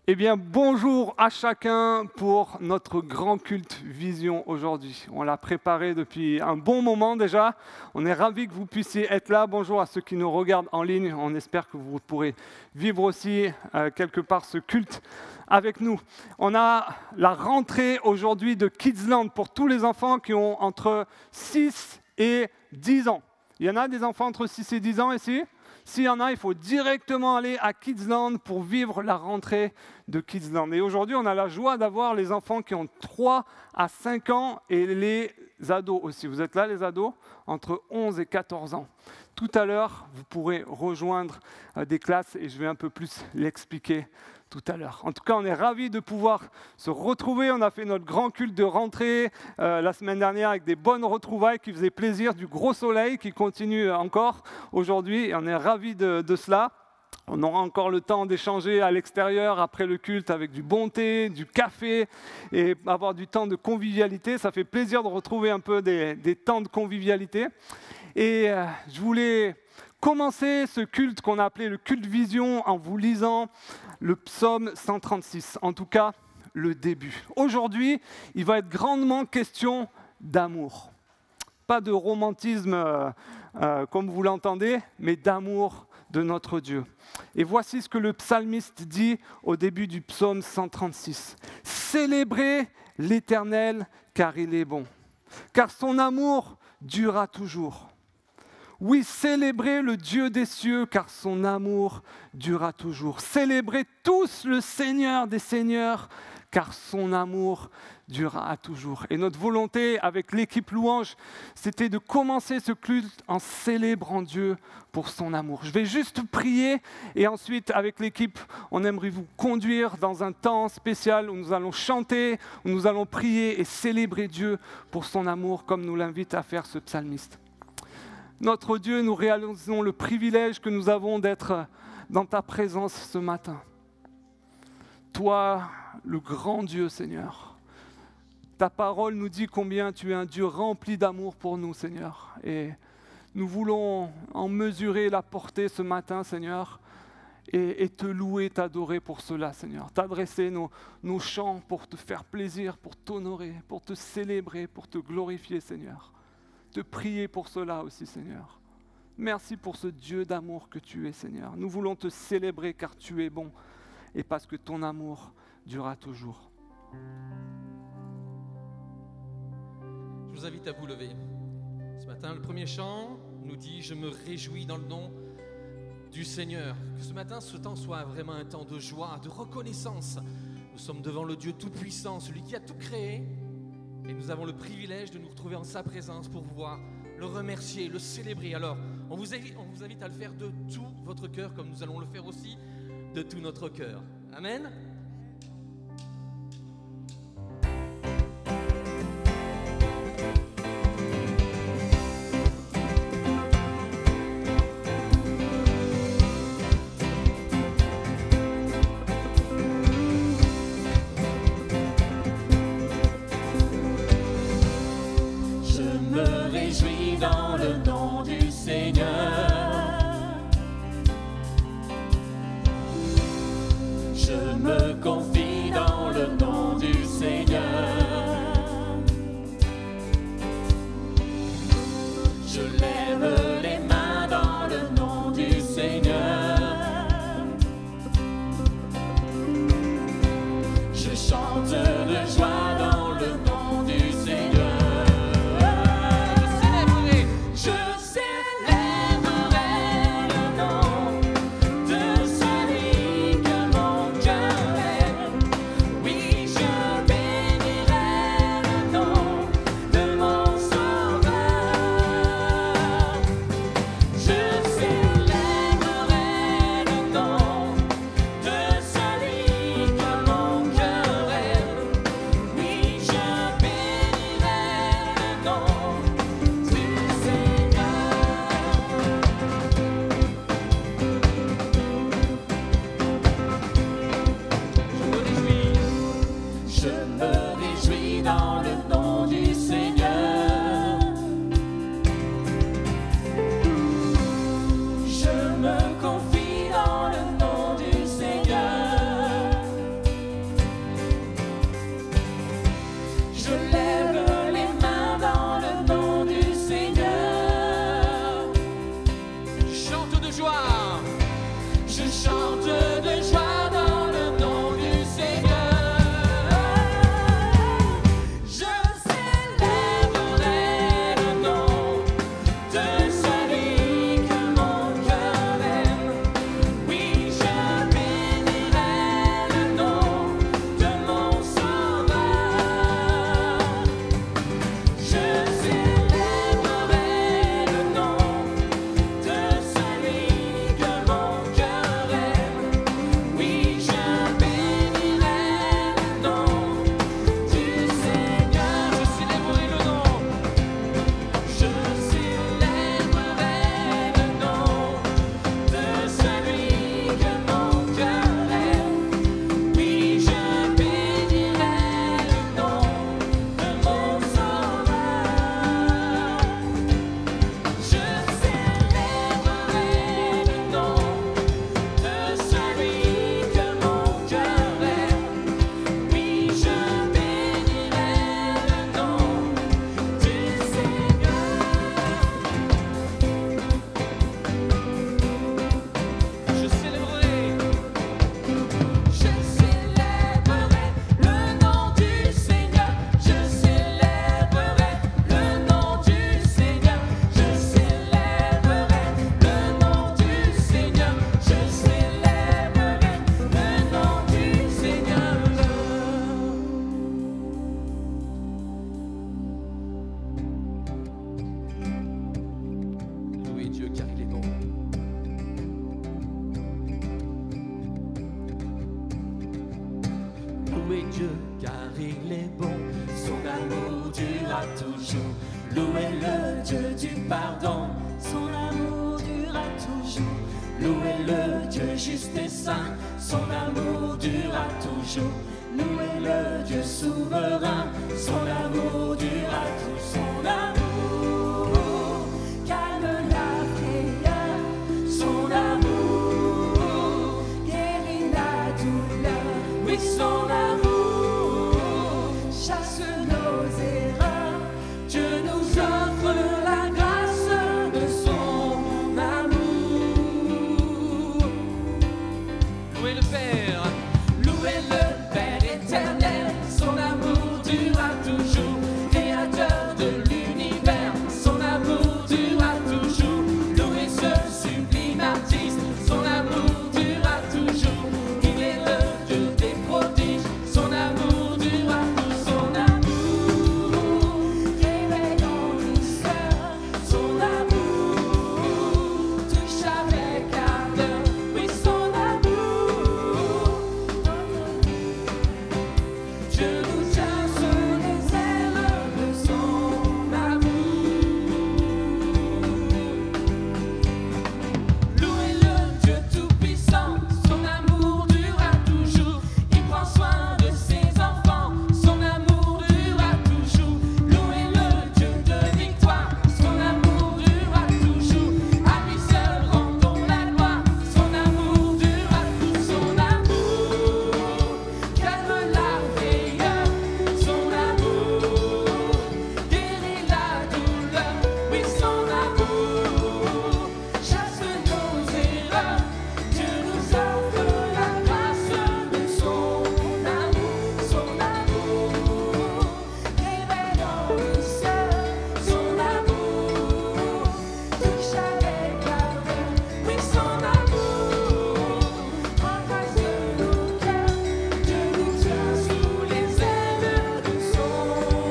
Eh bien, bonjour à chacun pour notre grand culte Vision aujourd'hui. On l'a préparé depuis un bon moment déjà. On est ravis que vous puissiez être là. Bonjour à ceux qui nous regardent en ligne. On espère que vous pourrez vivre aussi quelque part ce culte avec nous. On a la rentrée aujourd'hui de Kidsland pour tous les enfants qui ont entre 6 et 10 ans. Il y en a des enfants entre 6 et 10 ans ici ? S'il y en a, il faut directement aller à Kidsland pour vivre la rentrée de Kidsland. Et aujourd'hui, on a la joie d'avoir les enfants qui ont 3 à 5 ans et les ados aussi. Vous êtes là, les ados ? Entre 11 et 14 ans. Tout à l'heure, vous pourrez rejoindre des classes et je vais un peu plus l'expliquer tout à l'heure. En tout cas, on est ravis de pouvoir se retrouver. On a fait notre grand culte de rentrée la semaine dernière avec des bonnes retrouvailles qui faisaient plaisir, du gros soleil qui continue encore aujourd'hui. Et on est ravis de cela. On aura encore le temps d'échanger à l'extérieur après le culte avec du bon thé, du café et avoir du temps de convivialité. Ça fait plaisir de retrouver un peu des temps de convivialité. Et je voulais commencer ce culte qu'on a appelé le culte Vision en vous lisant le psaume 136, en tout cas le début. Aujourd'hui, il va être grandement question d'amour. Pas de romantisme comme vous l'entendez, mais d'amour de notre Dieu. Et voici ce que le psalmiste dit au début du psaume 136. « Célébrez l'Éternel car il est bon, car son amour durera toujours. » Oui, célébrez le Dieu des cieux, car son amour durera toujours. Célébrez tous le Seigneur des seigneurs, car son amour durera toujours. Et notre volonté avec l'équipe Louange, c'était de commencer ce culte en célébrant Dieu pour son amour. Je vais juste prier et ensuite, avec l'équipe, on aimerait vous conduire dans un temps spécial où nous allons chanter, où nous allons prier et célébrer Dieu pour son amour, comme nous l'invite à faire ce psalmiste. Notre Dieu, nous réalisons le privilège que nous avons d'être dans ta présence ce matin. Toi, le grand Dieu, Seigneur. Ta parole nous dit combien tu es un Dieu rempli d'amour pour nous, Seigneur. Et nous voulons en mesurer la portée ce matin, Seigneur, et te louer, t'adorer pour cela, Seigneur. T'adresser nos chants pour te faire plaisir, pour t'honorer, pour te célébrer, pour te glorifier, Seigneur. Te prier pour cela aussi, Seigneur. Merci pour ce Dieu d'amour que tu es, Seigneur. Nous voulons te célébrer car tu es bon et parce que ton amour durera toujours. Je vous invite à vous lever. Ce matin, le premier chant nous dit « Je me réjouis dans le nom du Seigneur ». Que ce matin, ce temps soit vraiment un temps de joie, de reconnaissance. Nous sommes devant le Dieu Tout-Puissant, celui qui a tout créé. Et nous avons le privilège de nous retrouver en sa présence pour pouvoir le remercier, le célébrer. Alors, on vous invite à le faire de tout votre cœur, comme nous allons le faire aussi de tout notre cœur. Amen. Je me Louez Dieu car il est bon, son amour durera toujours. Louez le Dieu du pardon, son amour durera toujours. Louez le Dieu juste et saint, son amour durera toujours. Louez le Dieu souverain, son amour durera toujours. Son amour calme la frayeur, son amour guérit la douleur. Oui, son amour chasse nos erreurs. Dieu nous offre la grâce de son amour. Louez le Père. Louez le Père éternel, son amour durera toujours. Créateur de l'univers, son amour durera toujours. Louez ce sublime artiste, son amour durera toujours. Il est le Dieu des prodiges, son amour durera toujours. Son amour réveille en douceur, son amour touche avec ardeur. Oui, son amour, Dieu nous tient sous les ailes de son amour. Louez le Dieu tout-puissant, son amour durera toujours. Il prend soin de ses enfants, son amour durera toujours. Louez le Dieu de victoire, son amour durera toujours. À lui seul rendons la gloire, son amour durera toujours. Son amour calme la frayeur, son amour guérit la douleur. Oui, son amour chasse nos erreurs. Dieu nous offre la grâce de son amour. Son amour révèle en douceur, son amour touche avec ardeur. Oui, son amour embrasse nos cœurs. Dieu nous tient sous les ailes de son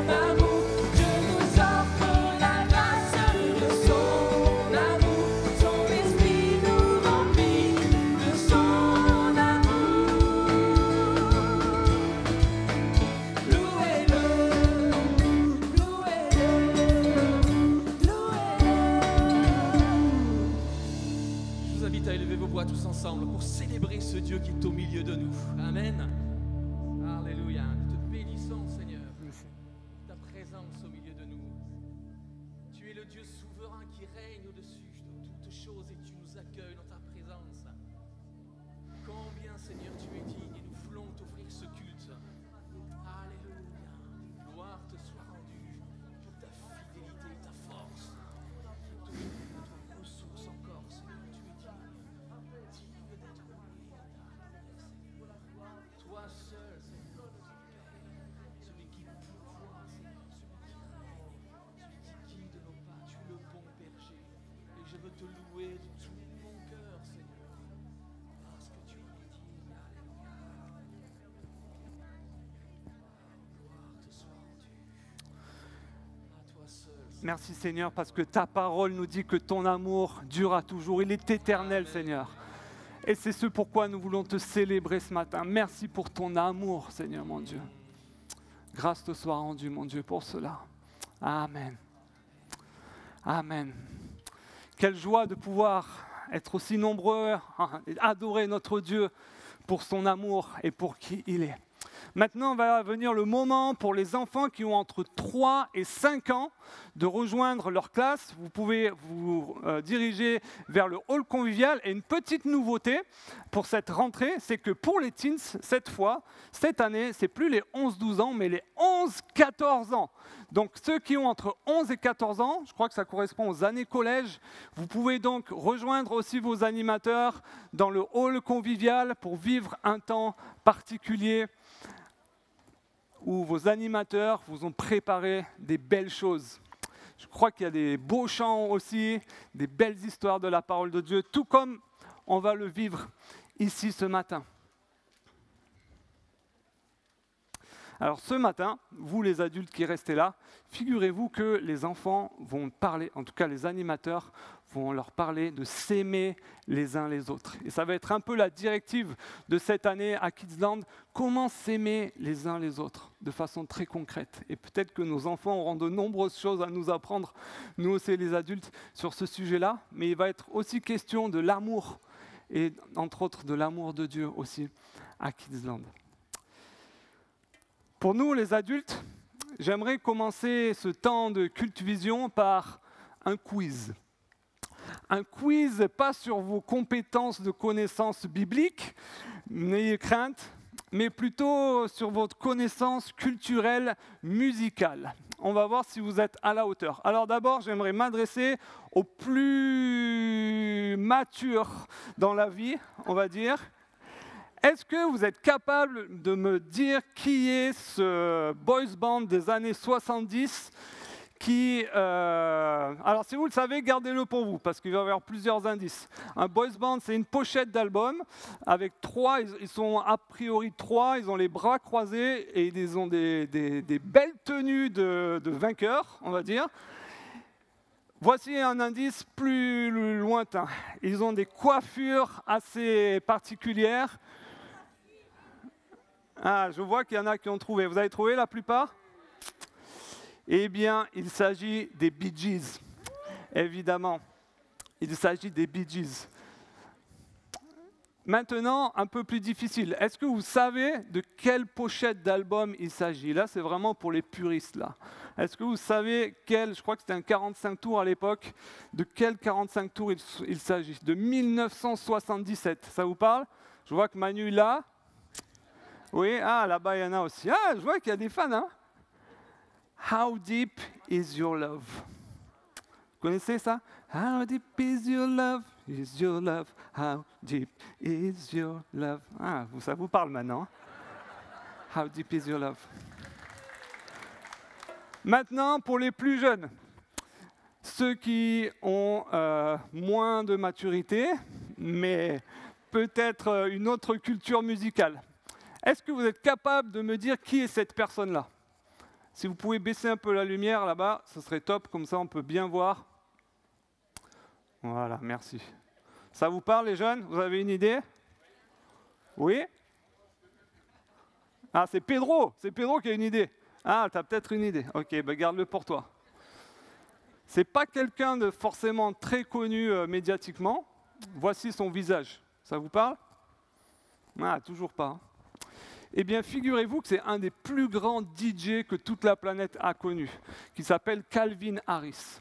amour. Dieu nous offre la grâce de son amour. Son esprit nous remplit de son amour. Louez-le, louez-le, louez-le. Je vous invite à élever vos voix tous ensemble pour célébrer ce Dieu qui est au milieu de nous. Amen. Alléluia. Nous te bénissons, Seigneur, ta présence au milieu de nous. Tu es le Dieu souverain qui règne au-dessus de toutes choses et tu nous accueilles dans ta présence. Combien, Seigneur, tu es digne et nous voulons t'offrir ce culte. Alléluia. Gloire te soit rendue pour ta fidélité et ta force. Notre ressource encore, Seigneur, tu es digne. Digne d'être loué. Toi seul, Seigneur, celui qui pourvoit, Seigneur, celui qui règne, celui qui guide nos pas, tu es le bon berger. Et je veux te louer de tout mon cœur, Seigneur, parce que tu es digne. Alléluia. Gloire te soit rendue. À toi seul, Seigneur. Merci Seigneur, parce que ta parole nous dit que ton amour durera toujours. Il est éternel, Amen. Seigneur. Et c'est ce pourquoi nous voulons te célébrer ce matin. Merci pour ton amour, Seigneur, mon Dieu. Grâce te soit rendue, mon Dieu, pour cela. Amen. Amen. Quelle joie de pouvoir être aussi nombreux et adorer notre Dieu pour son amour et pour qui il est. Maintenant va venir le moment pour les enfants qui ont entre 3 et 5 ans de rejoindre leur classe. Vous pouvez vous diriger vers le hall convivial. Et une petite nouveauté pour cette rentrée, c'est que pour les teens, cette année, c'est plus les 11-12 ans, mais les 11-14 ans. Donc ceux qui ont entre 11 et 14 ans, je crois que ça correspond aux années collège, vous pouvez donc rejoindre aussi vos animateurs dans le hall convivial pour vivre un temps particulier où vos animateurs vous ont préparé des belles choses. Je crois qu'il y a des beaux chants aussi, des belles histoires de la parole de Dieu, tout comme on va le vivre ici ce matin. Alors ce matin, vous les adultes qui restez là, figurez-vous que les enfants vont parler, en tout cas les animateurs vont leur parler de s'aimer les uns les autres. Et ça va être un peu la directive de cette année à Kidsland, comment s'aimer les uns les autres de façon très concrète. Et peut-être que nos enfants auront de nombreuses choses à nous apprendre, nous aussi les adultes, sur ce sujet-là, mais il va être aussi question de l'amour, et entre autres de l'amour de Dieu aussi à Kidsland. Pour nous les adultes, j'aimerais commencer ce temps de Culte Vision par un quiz. Un quiz, pas sur vos compétences de connaissances bibliques, n'ayez crainte, mais plutôt sur votre connaissance culturelle musicale. On va voir si vous êtes à la hauteur. Alors d'abord, j'aimerais m'adresser aux plus matures dans la vie, on va dire. Est-ce que vous êtes capable de me dire qui est ce boys band des années 70 qui, alors si vous le savez, gardez-le pour vous, parce qu'il va y avoir plusieurs indices. Un boys band, c'est une pochette d'album avec trois, ils sont a priori trois, ils ont les bras croisés et ils ont des belles tenues de vainqueurs, on va dire. Voici un indice plus lointain. Ils ont des coiffures assez particulières. Ah, je vois qu'il y en a qui ont trouvé. Vous avez trouvé la plupart ? Eh bien, il s'agit des Bee Gees. Évidemment, il s'agit des Bee Gees. Maintenant, un peu plus difficile. Est-ce que vous savez de quelle pochette d'album il s'agit ? Là, c'est vraiment pour les puristes. Là. Est-ce que vous savez je crois que c'était un 45 tours à l'époque, de quel 45 tours il s'agit ? De 1977. Ça vous parle ? Je vois que Manu est là. Oui, là-bas, il y en a aussi. Ah, je vois qu'il y a des fans, hein ? How deep is your love? Vous connaissez ça? How deep is your love? Is your love? How deep is your love? Ah, ça vous parle maintenant. How deep is your love? Maintenant, pour les plus jeunes, ceux qui ont moins de maturité, mais peut-être une autre culture musicale. Est-ce que vous êtes capable de me dire qui est cette personne-là ? Si vous pouvez baisser un peu la lumière là-bas, ce serait top, comme ça on peut bien voir. Voilà, merci. Ça vous parle les jeunes ? Vous avez une idée ? Oui ? Ah, c'est Pedro qui a une idée. Ah, tu as peut-être une idée. Ok, garde-le pour toi. C'est pas quelqu'un de forcément très connu médiatiquement. Voici son visage. Ça vous parle ? Ah, toujours pas. Hein. Eh bien, figurez-vous que c'est un des plus grands DJ que toute la planète a connu, qui s'appelle Calvin Harris.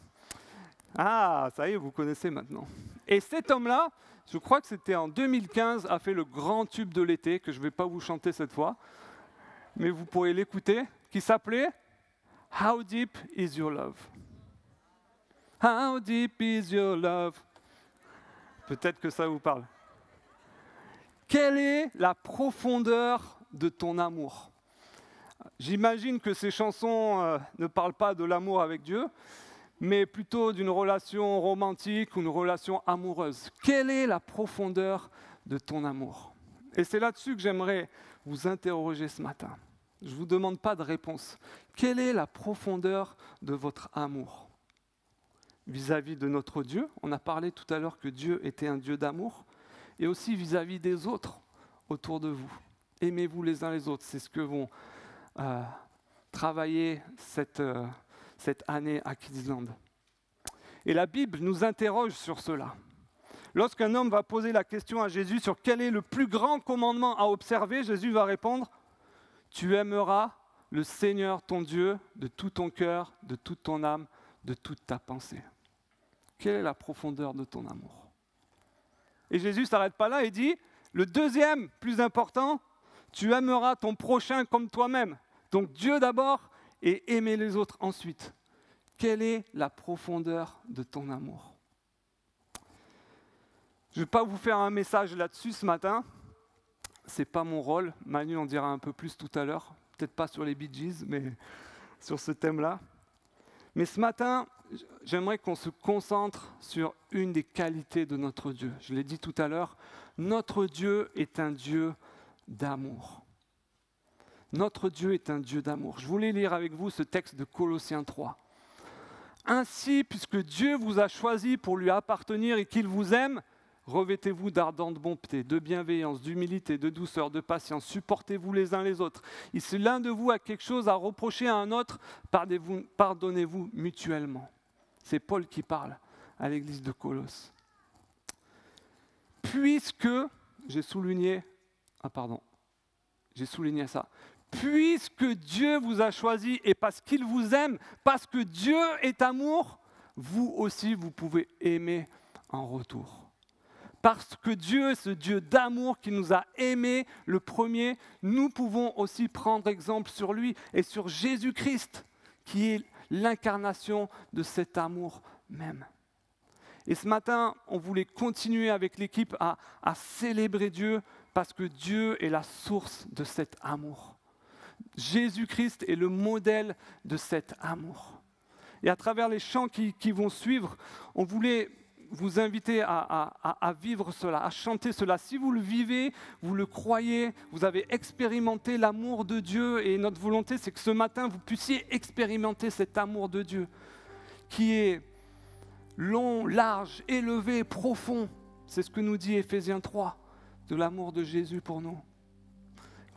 Ah, ça y est, vous connaissez maintenant. Et cet homme-là, je crois que c'était en 2015, a fait le grand tube de l'été, que je ne vais pas vous chanter cette fois, mais vous pourrez l'écouter, qui s'appelait « How Deep Is Your Love ». How deep is your love? Peut-être que ça vous parle. Quelle est la profondeur de ton amour? J'imagine que ces chansons ne parlent pas de l'amour avec Dieu, mais plutôt d'une relation romantique ou une relation amoureuse. Quelle est la profondeur de ton amour? Et c'est là-dessus que j'aimerais vous interroger ce matin. Je ne vous demande pas de réponse. Quelle est la profondeur de votre amour vis-à-vis de notre Dieu? On a parlé tout à l'heure que Dieu était un Dieu d'amour, et aussi vis-à-vis des autres autour de vous. Aimez-vous les uns les autres. C'est ce que vont travailler cette année à Kidsland. Et la Bible nous interroge sur cela. Lorsqu'un homme va poser la question à Jésus sur quel est le plus grand commandement à observer, Jésus va répondre « Tu aimeras le Seigneur ton Dieu de tout ton cœur, de toute ton âme, de toute ta pensée. » Quelle est la profondeur de ton amour? Et Jésus ne s'arrête pas là et dit, le deuxième, plus important, tu aimeras ton prochain comme toi-même. Donc Dieu d'abord et aimer les autres ensuite. Quelle est la profondeur de ton amour? Je ne vais pas vous faire un message là-dessus ce matin. Ce n'est pas mon rôle. Manu en dira un peu plus tout à l'heure. Peut-être pas sur les Bee Gees, mais sur ce thème-là. Mais ce matin, j'aimerais qu'on se concentre sur une des qualités de notre Dieu. Je l'ai dit tout à l'heure, notre Dieu est un Dieu d'amour. Notre Dieu est un Dieu d'amour. Je voulais lire avec vous ce texte de Colossiens 3. Ainsi, puisque Dieu vous a choisi pour lui appartenir et qu'il vous aime, revêtez-vous d'ardente bonté, de bienveillance, d'humilité, de douceur, de patience. Supportez-vous les uns les autres. Et si l'un de vous a quelque chose à reprocher à un autre, pardonnez-vous mutuellement. C'est Paul qui parle à l'église de Colosse. Puisque, j'ai souligné ça. Puisque Dieu vous a choisi et parce qu'il vous aime, parce que Dieu est amour, vous aussi vous pouvez aimer en retour. Parce que Dieu est ce Dieu d'amour qui nous a aimés le premier, nous pouvons aussi prendre exemple sur lui et sur Jésus-Christ, qui est l'incarnation de cet amour même. Et ce matin, on voulait continuer avec l'équipe à célébrer Dieu parce que Dieu est la source de cet amour. Jésus-Christ est le modèle de cet amour. Et à travers les chants qui vont suivre, on voulait vous inviter à vivre cela, à chanter cela. Si vous le vivez, vous le croyez, vous avez expérimenté l'amour de Dieu et notre volonté, c'est que ce matin, vous puissiez expérimenter cet amour de Dieu qui est long, large, élevé, profond. C'est ce que nous dit Éphésiens 3, de l'amour de Jésus pour nous.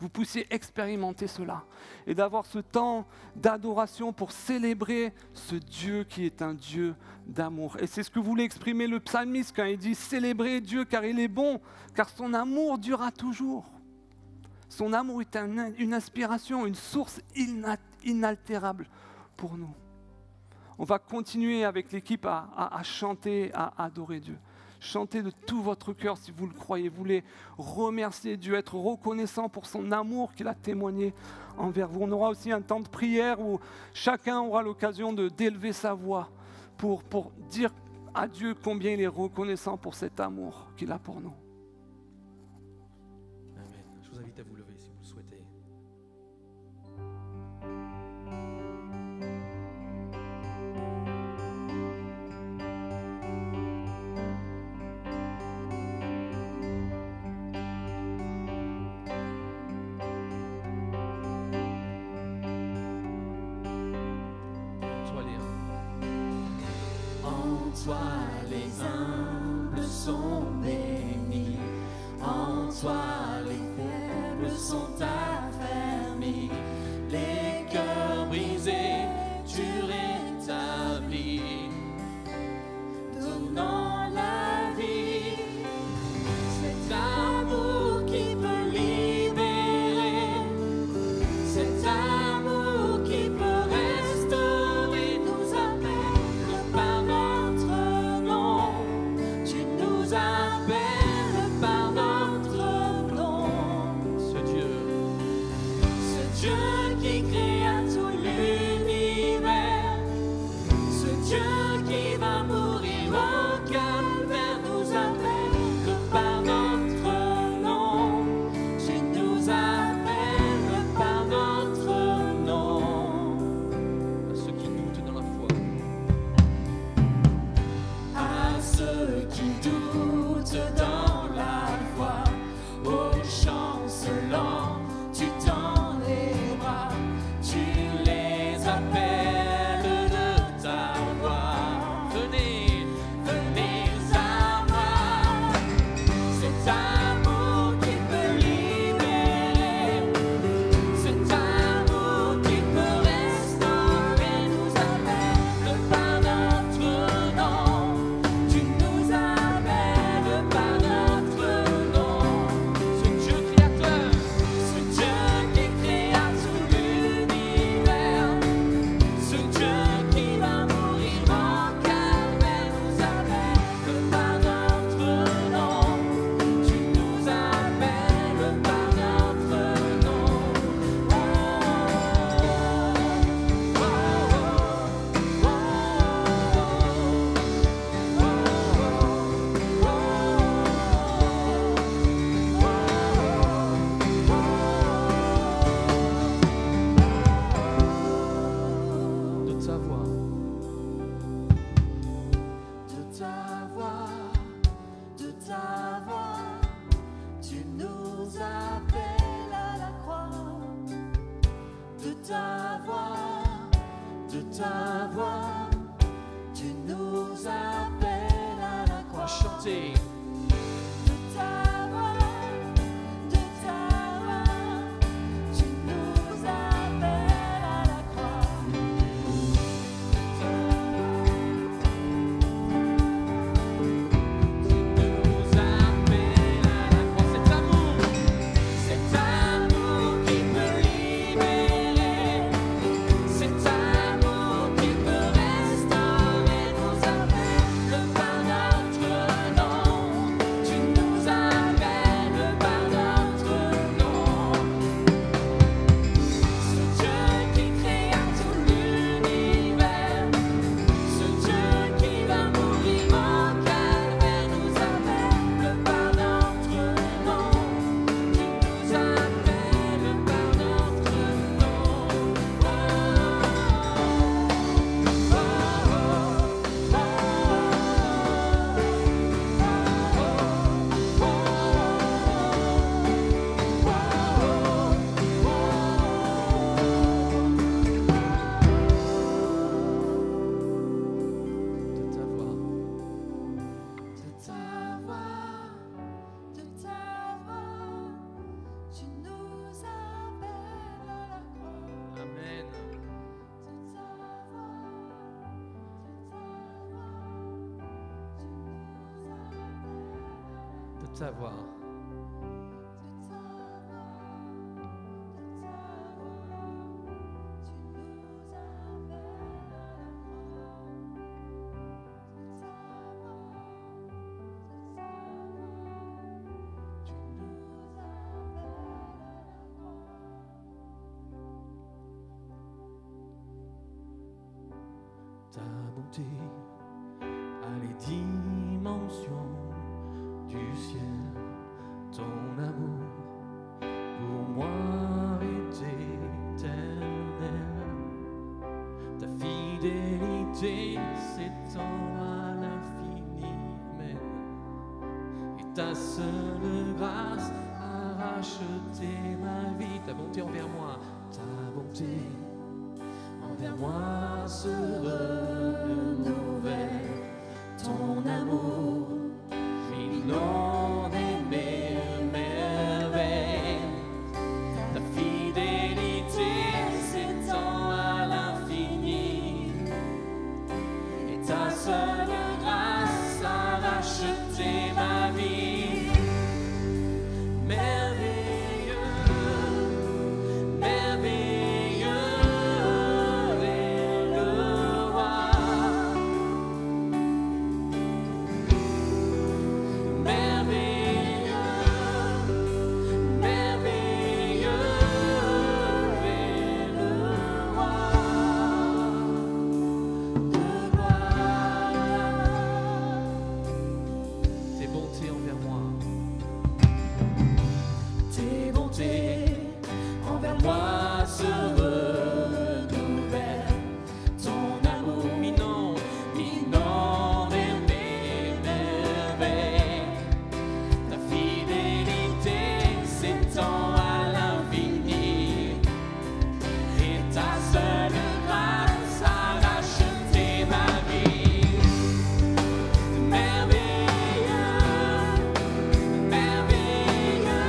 Vous puissiez expérimenter cela et d'avoir ce temps d'adoration pour célébrer ce Dieu qui est un Dieu d'amour. Et c'est ce que voulait exprimer le psalmiste quand il dit « Célébrez Dieu car il est bon, car son amour durera toujours ». Son amour est une inspiration, une source inaltérable pour nous. On va continuer avec l'équipe à chanter, à adorer Dieu. Chantez de tout votre cœur si vous le croyez. Vous voulez remercier Dieu, être reconnaissant pour son amour qu'il a témoigné envers vous. On aura aussi un temps de prière où chacun aura l'occasion d'élever sa voix pour dire à Dieu combien il est reconnaissant pour cet amour qu'il a pour nous. Amen. Je vous invite à vous lever si vous le souhaitez. En toi les humbles sont bénis, en toi les faibles sont affermis, les cœurs brisés tu rétablis, donnant la vie. Cet amour qui peut libérer, cet amour qui peut restaurer, nous appelle par notre nom. Tu nous appelles par notre nom. Ce Dieu qui créa tout l'univers, ce Dieu qui va mourir au calvaire, nous appelle par notre nom. Tu nous appelles par notre nom. à ceux qui doutent dans la foi. À ceux qui doutent dans la foi, aux chancelants, tu tends les bras, tu les appelles de ta voix. Venez, Venez à moi, cet amour qui peut libérer, cet amour qui peut restaurer, nous appelle par notre nom. Tu nous appelles par notre nom. ce Dieu créateur, Ce Dieu qui créa tout l'univers, ce Dieu qui va mourir au calvaire, nous appelle par notre nom. Tu nous appelles par notre nom. de ta voix, De ta voix, tu nous appelles à la croix. De ta voix, nous appelles à la croix. Chanter. De ta voix, tu nous appelles à la croix. Tu nous appelles à la croix. Cet amour qui peut libérer, cet amour qui peut restaurer, nous appelle par notre nom. Tu nous appelles par notre nom. Ce Dieu qui créa tout l'univers, ce Dieu qui va mourir au calvaire, nous appelle par notre nom. Tu nous appelles par notre nom. De ta voix, tu nous appelles à la croix. Amen. De ta voix. Ta bonté a les dimensions du ciel. Ton amour pour moi est éternel. Ta fidélité s'étend à l'infini. Amen. Et ta seule grâce a racheté ma vie. Ta bonté envers moi, ta bonté envers moi se renouvelle. Ton amour m'inonde mes merveilles. Ta fidélité s'étend à l'infini. Et ta seule grâce a racheté ma vie. Merveilleux, merveilleux est le roi. Merveilleux, merveilleux est le roi de gloire. Tes bontés envers moi. Tes bontés envers moi se renouvellent. Ton amour m'inonde, m'inonde mes merveilles. Ta fidélité s'étend à l'infini. Et ta seule grâce a racheté ma vie. Merveilleux, merveilleux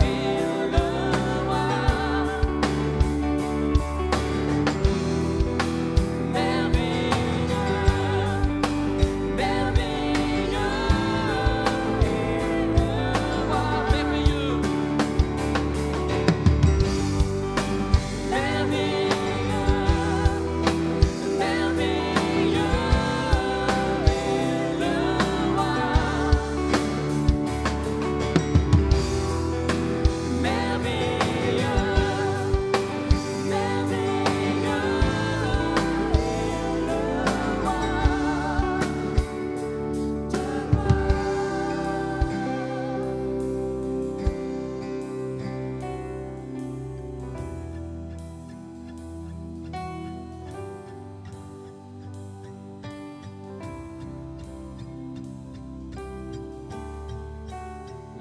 est le roi.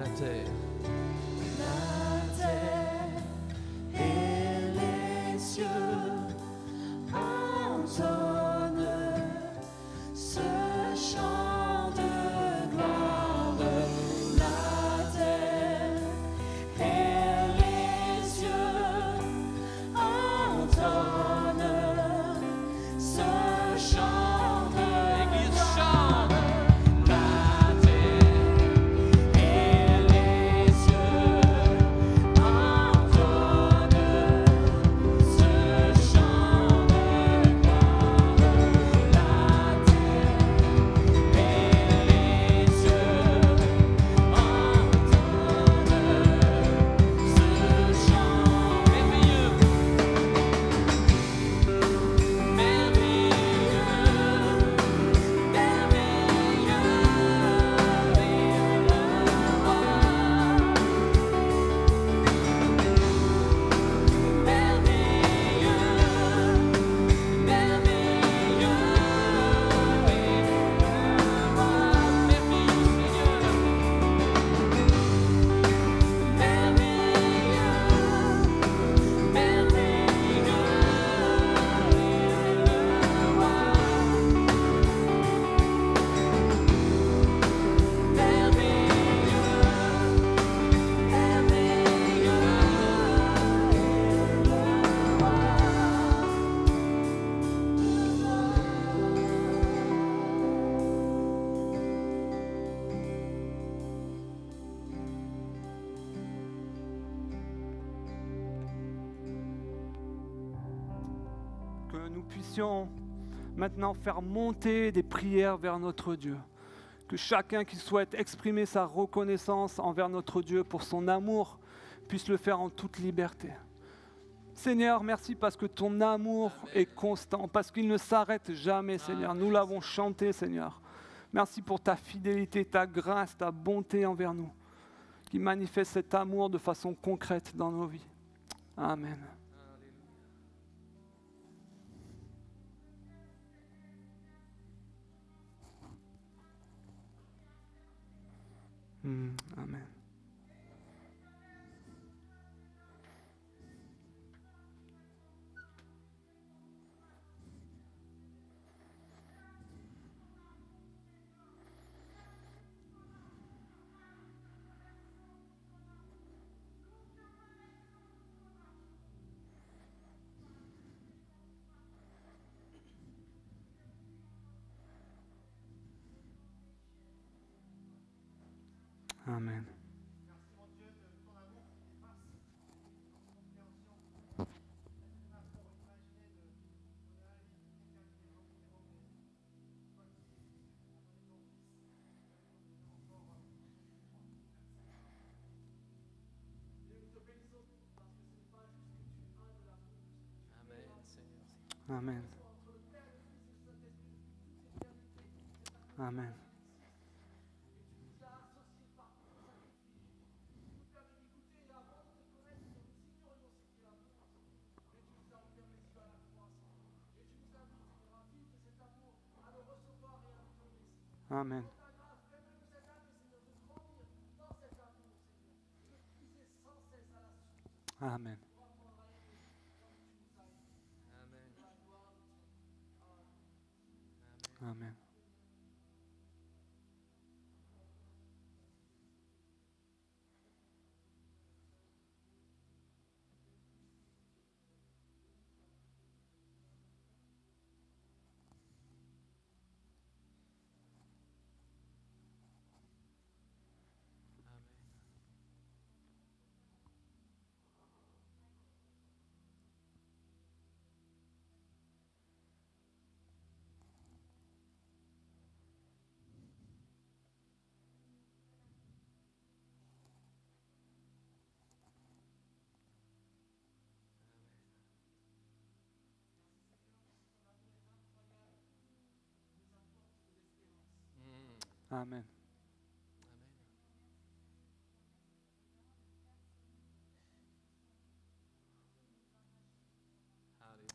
la terre. La terre et les cieux entonnent nous puissions maintenant faire monter des prières vers notre Dieu. Que chacun qui souhaite exprimer sa reconnaissance envers notre Dieu pour son amour puisse le faire en toute liberté. Seigneur, merci parce que ton amour est constant, parce qu'il ne s'arrête jamais, Seigneur. Nous l'avons chanté, Seigneur. Merci pour ta fidélité, ta grâce, ta bonté envers nous, qui manifeste cet amour de façon concrète dans nos vies. Amen. Amen. Amen. Amen. Amen. Amen. Amen. Amen. Amen.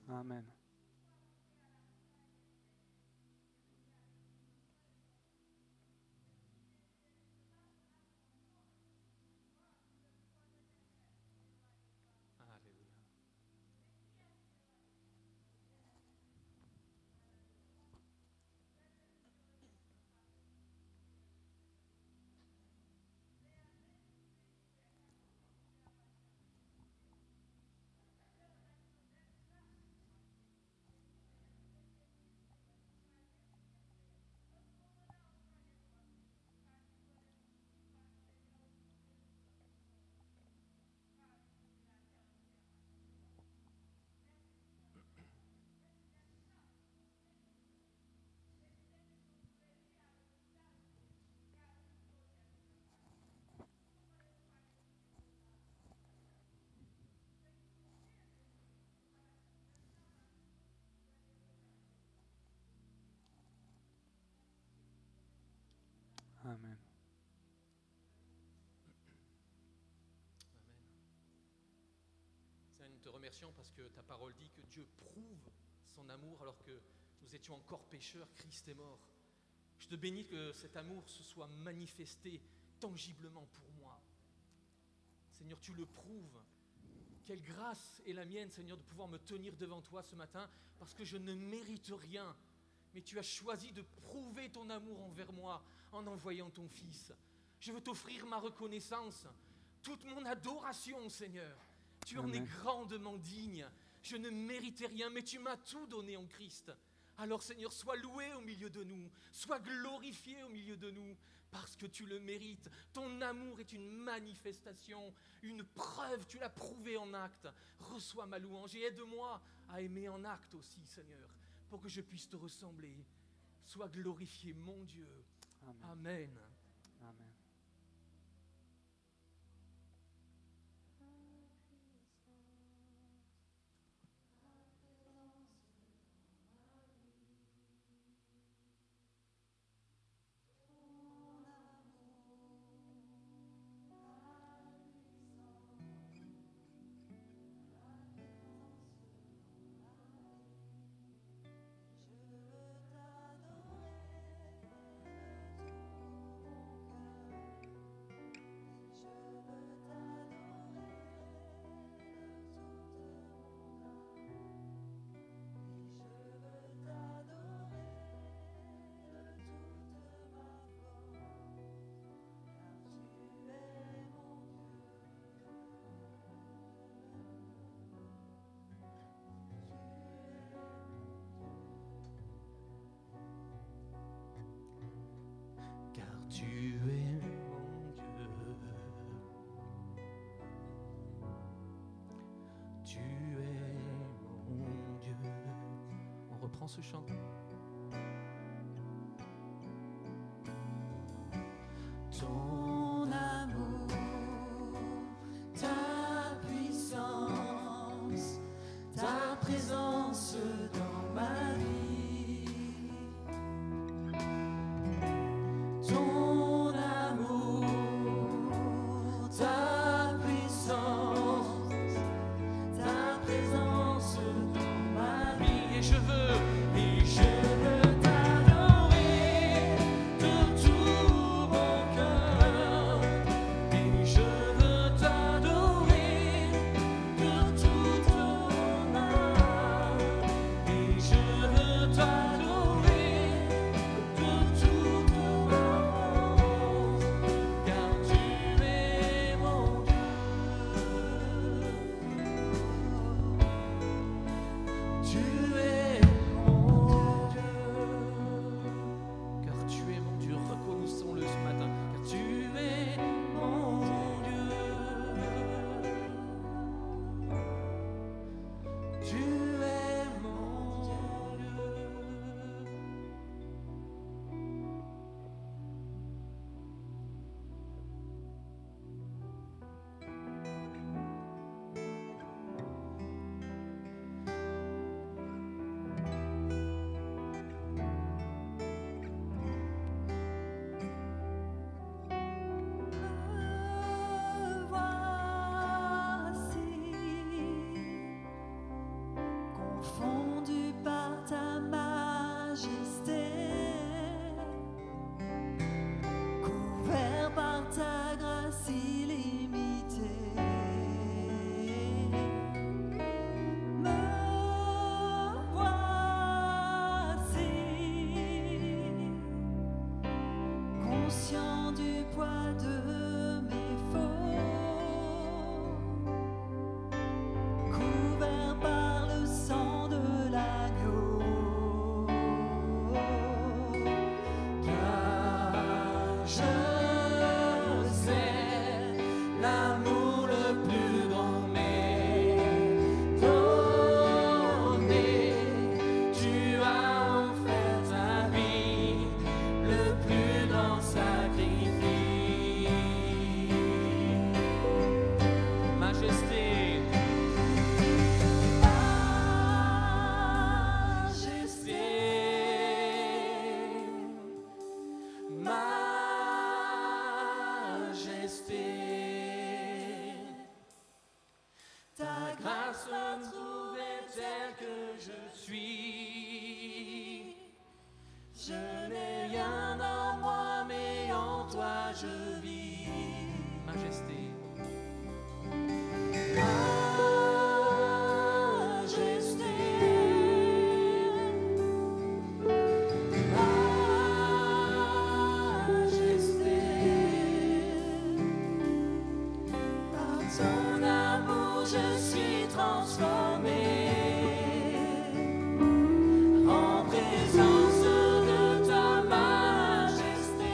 Amen. Amen. Seigneur, nous te remercions parce que ta parole dit que Dieu prouve son amour alors que nous étions encore pécheurs, Christ est mort. Je te bénis que cet amour se soit manifesté tangiblement pour moi. Seigneur, tu le prouves. Quelle grâce est la mienne, Seigneur, de pouvoir me tenir devant toi ce matin parce que je ne mérite rien. Mais tu as choisi de prouver ton amour envers moi en envoyant ton Fils. Je veux t'offrir ma reconnaissance, toute mon adoration, Seigneur. Tu en es grandement digne. Je ne méritais rien, mais tu m'as tout donné en Christ. Alors, Seigneur, sois loué au milieu de nous, sois glorifié au milieu de nous, parce que tu le mérites. Ton amour est une manifestation, une preuve, tu l'as prouvé en acte. Reçois ma louange et aide-moi à aimer en acte aussi, Seigneur, pour que je puisse te ressembler. Sois glorifié, mon Dieu. Amen. Amen. Amen. Car tu es mon Dieu. Tu es mon Dieu. On reprend ce chant. Ton amour, ta puissance, ta présence dans ma vie. Ton amour, ta puissance, ta présence dans ma vie. Et je veux T'adorer de tout mon cœur, et je veux t'adorer de toute mon âme, et je veux t'adorer de toute ma force, car tu es mon Dieu. Tu es mon Dieu. car tu es mon Dieu, reconnaissons-le ce matin, car tu es Mon Dieu, tu es mon Dieu. Me voici, confondu par ta majesté, couvert par ta grâce illimitée. Me voici, conscient du poids de mes fautes, couvert par le sang de l'agneau, car je sais l'amour le plus grand m'est donné. Tu as offert ta vie, le plus grand sacrifice. majesté. Majesté, ta grâce me trouvait tel que je suis. Je n'ai rien en moi, mais en toi je vis. Majesté. Ton amour, je suis transformé en présence de ta majesté.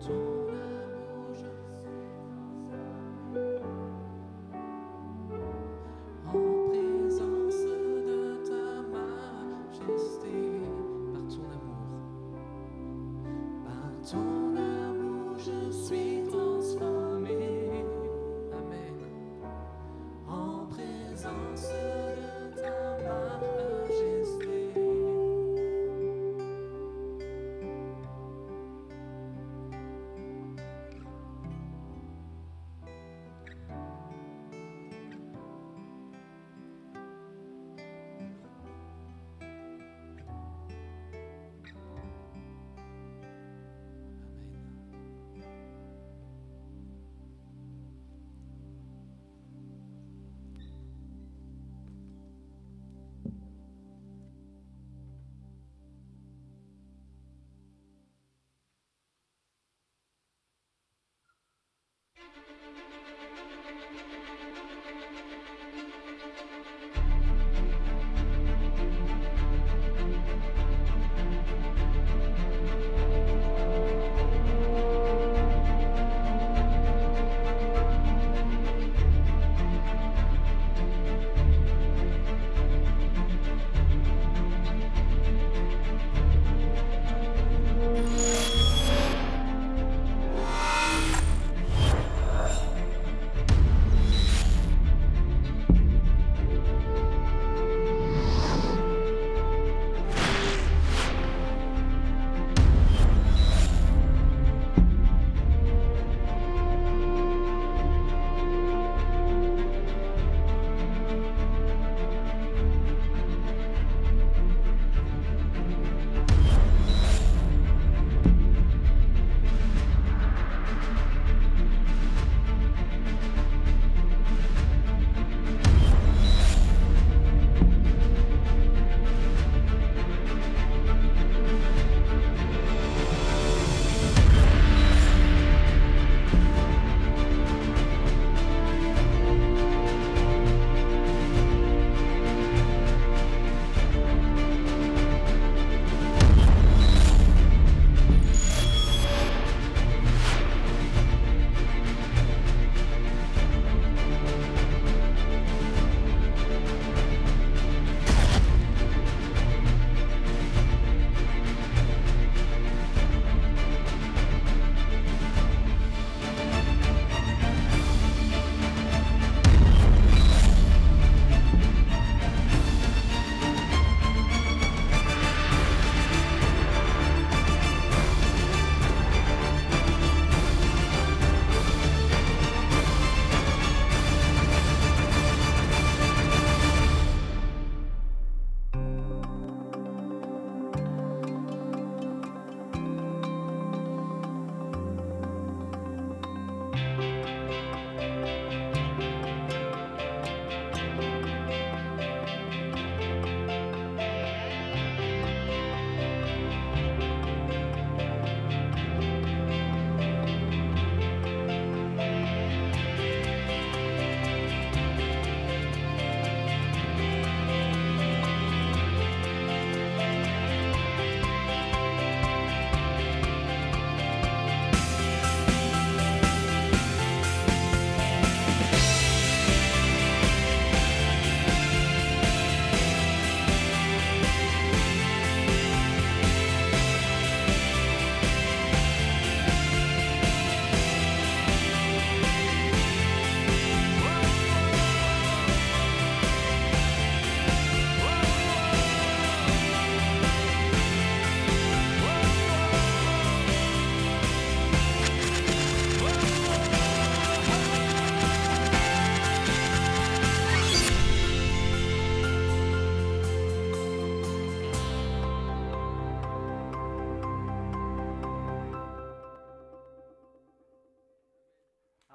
ton amour, je en présence de ta majesté, par ton amour, je suis transformé. Amen. En présence de ta majesté.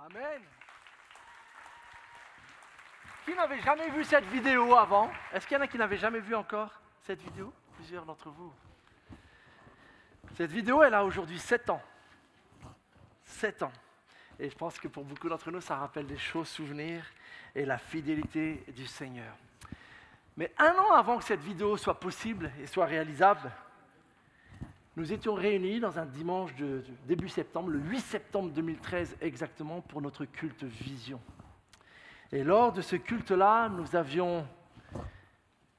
Amen. Qui n'avait jamais vu cette vidéo avant? Est-ce qu'il y en a qui n'avaient jamais vu encore cette vidéo? Plusieurs d'entre vous. Cette vidéo, elle a aujourd'hui 7 ans. 7 ans. Et je pense que pour beaucoup d'entre nous, ça rappelle des choses, souvenirs et la fidélité du Seigneur. Mais 1 an avant que cette vidéo soit possible et soit réalisable, nous étions réunis dans un dimanche de début septembre, le 8 septembre 2013 exactement, pour notre culte Vision. Et lors de ce culte-là, nous avions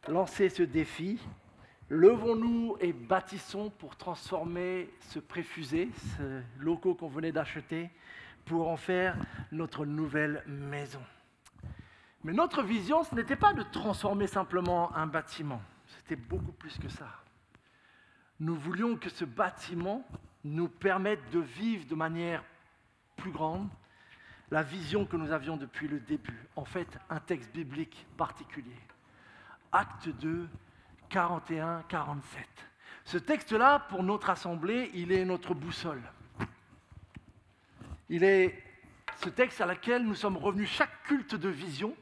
lancé ce défi. Levons-nous et bâtissons pour transformer ce préfusé, ce local qu'on venait d'acheter, pour en faire notre nouvelle maison. Mais notre vision, ce n'était pas de transformer simplement un bâtiment, c'était beaucoup plus que ça. Nous voulions que ce bâtiment nous permette de vivre de manière plus grande la vision que nous avions depuis le début. En fait, un texte biblique particulier. Acte 2, 41-47. Ce texte-là, pour notre assemblée, il est notre boussole. Il est ce texte à laquelle nous sommes revenus chaque culte de vision,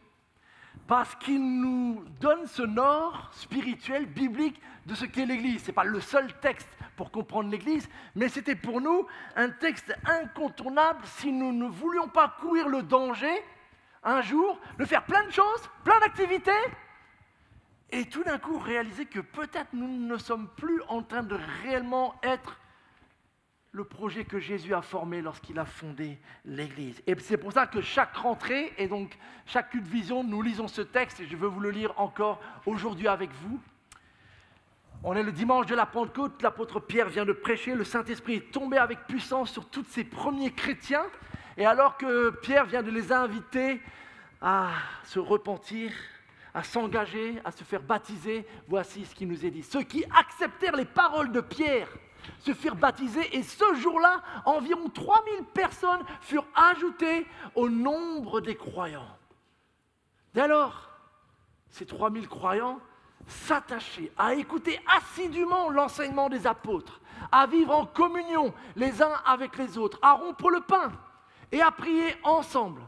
parce qu'il nous donne ce nord spirituel, biblique, de ce qu'est l'Église. Ce n'est pas le seul texte pour comprendre l'Église, mais c'était pour nous un texte incontournable si nous ne voulions pas courir le danger, un jour, de faire plein de choses, plein d'activités, et tout d'un coup réaliser que peut-être nous ne sommes plus en train de réellement être le projet que Jésus a formé lorsqu'il a fondé l'Église. Et c'est pour ça que chaque rentrée, et donc chaque culte vision, nous lisons ce texte, et je veux vous le lire encore aujourd'hui avec vous. On est le dimanche de la Pentecôte, l'apôtre Pierre vient de prêcher, le Saint-Esprit est tombé avec puissance sur tous ces premiers chrétiens, et alors que Pierre vient de les inviter à se repentir, à s'engager, à se faire baptiser, voici ce qui nous est dit. Ceux qui acceptèrent les paroles de Pierre se firent baptiser, et ce jour-là, environ 3000 personnes furent ajoutées au nombre des croyants. Dès lors, ces 3000 croyants s'attachaient à écouter assidûment l'enseignement des apôtres, à vivre en communion les uns avec les autres, à rompre le pain et à prier ensemble.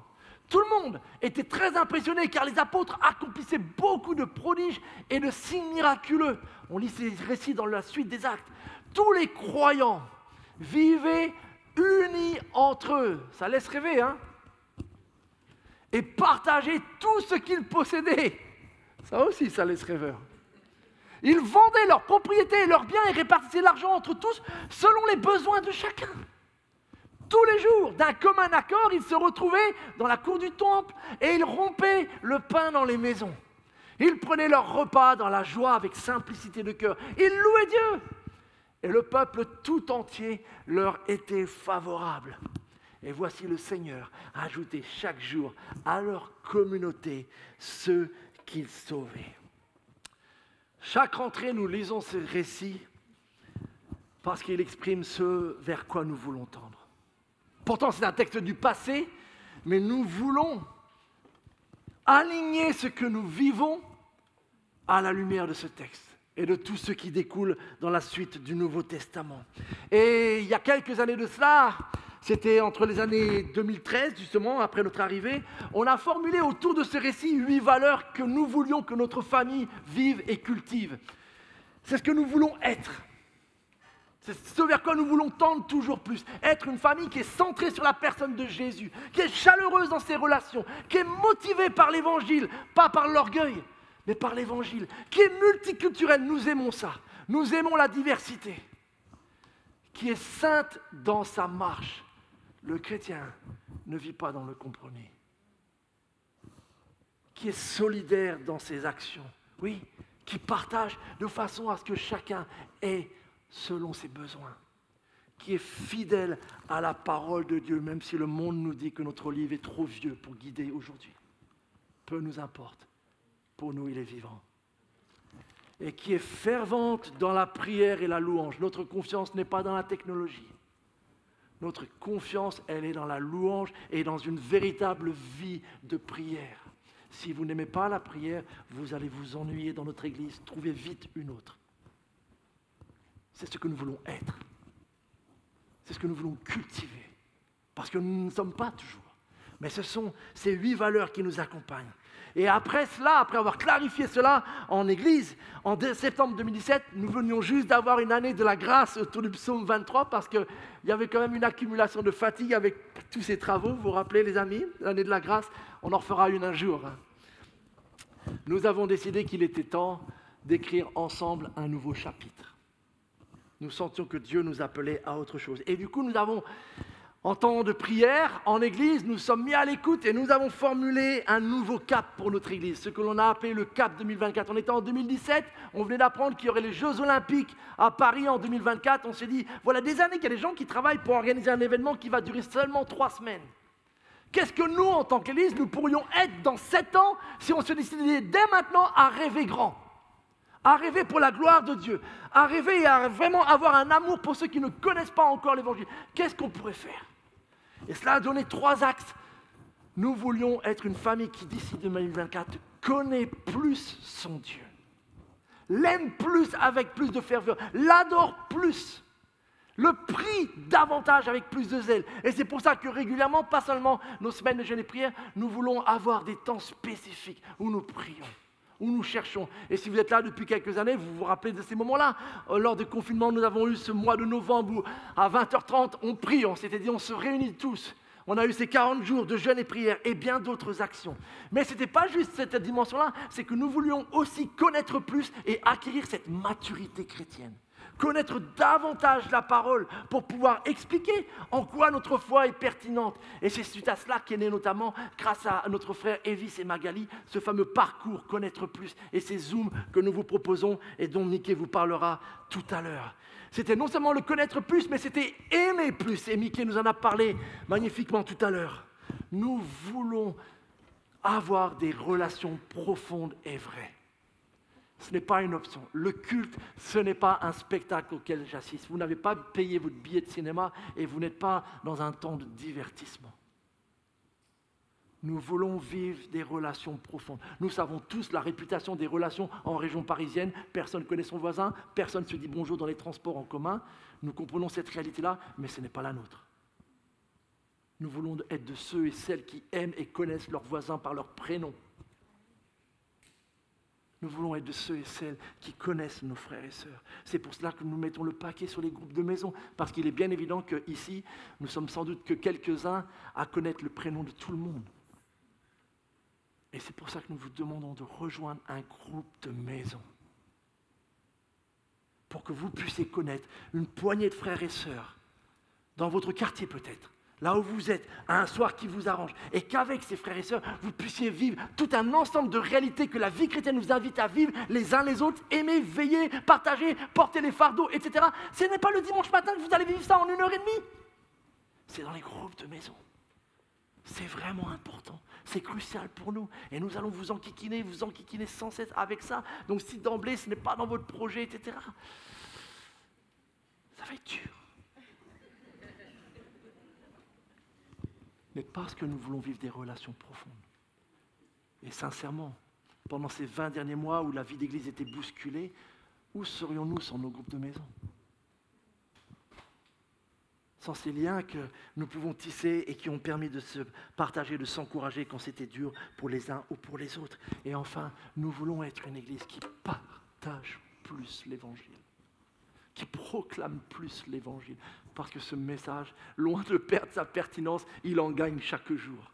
Tout le monde était très impressionné car les apôtres accomplissaient beaucoup de prodiges et de signes miraculeux. On lit ces récits dans la suite des Actes. Tous les croyants vivaient unis entre eux. Ça laisse rêver, hein? Et partageaient tout ce qu'ils possédaient. Ça aussi, ça laisse rêveur. Ils vendaient leurs propriétés et leurs biens et répartissaient l'argent entre tous selon les besoins de chacun. Tous les jours, d'un commun accord, ils se retrouvaient dans la cour du temple et ils rompaient le pain dans les maisons. Ils prenaient leur repas dans la joie avec simplicité de cœur. Ils louaient Dieu. Et le peuple tout entier leur était favorable. Et voici le Seigneur ajoutait chaque jour à leur communauté ceux qu'il sauvait. Chaque rentrée, nous lisons ce récit parce qu'il exprime ce vers quoi nous voulons tendre. Pourtant, c'est un texte du passé, mais nous voulons aligner ce que nous vivons à la lumière de ce texte et de tout ce qui découle dans la suite du Nouveau Testament. Et il y a quelques années de cela, c'était entre les années 2013, justement, après notre arrivée, on a formulé autour de ce récit 8 valeurs que nous voulions que notre famille vive et cultive. C'est ce que nous voulons être. C'est ce vers quoi nous voulons tendre toujours plus. Être une famille qui est centrée sur la personne de Jésus, qui est chaleureuse dans ses relations, qui est motivée par l'Évangile, pas par l'orgueil, mais par l'Évangile, qui est multiculturelle. Nous aimons ça. Nous aimons la diversité. Qui est sainte dans sa marche. Le chrétien ne vit pas dans le compromis. Qui est solidaire dans ses actions. Oui, qui partage de façon à ce que chacun ait selon ses besoins, qui est fidèle à la parole de Dieu, même si le monde nous dit que notre livre est trop vieux pour guider aujourd'hui. Peu nous importe, pour nous il est vivant. Et qui est fervente dans la prière et la louange. Notre confiance n'est pas dans la technologie. Notre confiance, elle est dans la louange et dans une véritable vie de prière. Si vous n'aimez pas la prière, vous allez vous ennuyer dans notre église. Trouvez vite une autre. C'est ce que nous voulons être. C'est ce que nous voulons cultiver. Parce que nous ne sommes pas toujours. Mais ce sont ces 8 valeurs qui nous accompagnent. Et après cela, après avoir clarifié cela en Église, en septembre 2017, nous venions juste d'avoir une année de la grâce autour du psaume 23 parce qu'il y avait quand même une accumulation de fatigue avec tous ces travaux. Vous vous rappelez les amis, l'année de la grâce, on en refera une un jour. Nous avons décidé qu'il était temps d'écrire ensemble un nouveau chapitre. Nous sentions que Dieu nous appelait à autre chose. Et du coup, nous avons, en temps de prière, en Église, nous sommes mis à l'écoute et nous avons formulé un nouveau cap pour notre Église, ce que l'on a appelé le cap 2024. On était en 2017, on venait d'apprendre qu'il y aurait les Jeux Olympiques à Paris en 2024. On s'est dit, voilà des années qu'il y a des gens qui travaillent pour organiser un événement qui va durer seulement 3 semaines. Qu'est-ce que nous, en tant qu'Église, nous pourrions être dans 7 ans si on se décidait dès maintenant à rêver grand, à rêver pour la gloire de Dieu, à rêver et à vraiment avoir un amour pour ceux qui ne connaissent pas encore l'Évangile. Qu'est-ce qu'on pourrait faire? Et cela a donné 3 axes. Nous voulions être une famille qui, d'ici 2024, connaît plus son Dieu, l'aime plus avec plus de ferveur, l'adore plus, le prie davantage avec plus de zèle. Et c'est pour ça que régulièrement, pas seulement nos semaines de jeûne et prière, nous voulons avoir des temps spécifiques où nous prions, où nous cherchons. Et si vous êtes là depuis quelques années, vous vous rappelez de ces moments-là. Lors du confinement, nous avons eu ce mois de novembre où à 20h30, on prie, on s'était dit on se réunit tous. On a eu ces 40 jours de jeûne et prière et bien d'autres actions. Mais ce n'était pas juste cette dimension-là, c'est que nous voulions aussi connaître plus et acquérir cette maturité chrétienne. Connaître davantage la parole pour pouvoir expliquer en quoi notre foi est pertinente. Et c'est suite à cela qu'est né notamment, grâce à notre frère Evis et Magali, ce fameux parcours Connaître plus et ces Zooms que nous vous proposons et dont Mickey vous parlera tout à l'heure. C'était non seulement le connaître plus, mais c'était aimer plus. Et Mickey nous en a parlé magnifiquement tout à l'heure. Nous voulons avoir des relations profondes et vraies. Ce n'est pas une option. Le culte, ce n'est pas un spectacle auquel j'assiste. Vous n'avez pas payé votre billet de cinéma et vous n'êtes pas dans un temps de divertissement. Nous voulons vivre des relations profondes. Nous savons tous la réputation des relations en région parisienne. Personne ne connaît son voisin, personne ne se dit bonjour dans les transports en commun. Nous comprenons cette réalité-là, mais ce n'est pas la nôtre. Nous voulons être de ceux et celles qui aiment et connaissent leurs voisins par leur prénom. Nous voulons être de ceux et celles qui connaissent nos frères et sœurs. C'est pour cela que nous mettons le paquet sur les groupes de maison, parce qu'il est bien évident qu'ici, nous sommes sans doute que quelques-uns à connaître le prénom de tout le monde. Et c'est pour ça que nous vous demandons de rejoindre un groupe de maison, pour que vous puissiez connaître une poignée de frères et sœurs, dans votre quartier peut-être, là où vous êtes, à un soir qui vous arrange, et qu'avec ces frères et sœurs, vous puissiez vivre tout un ensemble de réalités que la vie chrétienne nous invite à vivre les uns les autres, aimer, veiller, partager, porter les fardeaux, etc. Ce n'est pas le dimanche matin que vous allez vivre ça en 1h30. C'est dans les groupes de maison. C'est vraiment important, c'est crucial pour nous. Et nous allons vous enquiquiner sans cesse avec ça. Donc si d'emblée ce n'est pas dans votre projet, etc., ça va être dur. Mais parce que nous voulons vivre des relations profondes. Et sincèrement, pendant ces 20 derniers mois où la vie d'église était bousculée, où serions-nous sans nos groupes de maison? Sans ces liens que nous pouvons tisser et qui ont permis de se partager, de s'encourager quand c'était dur pour les uns ou pour les autres. Et enfin, nous voulons être une église qui partage plus l'évangile, qui proclame plus l'évangile, parce que ce message, loin de perdre sa pertinence, il en gagne chaque jour.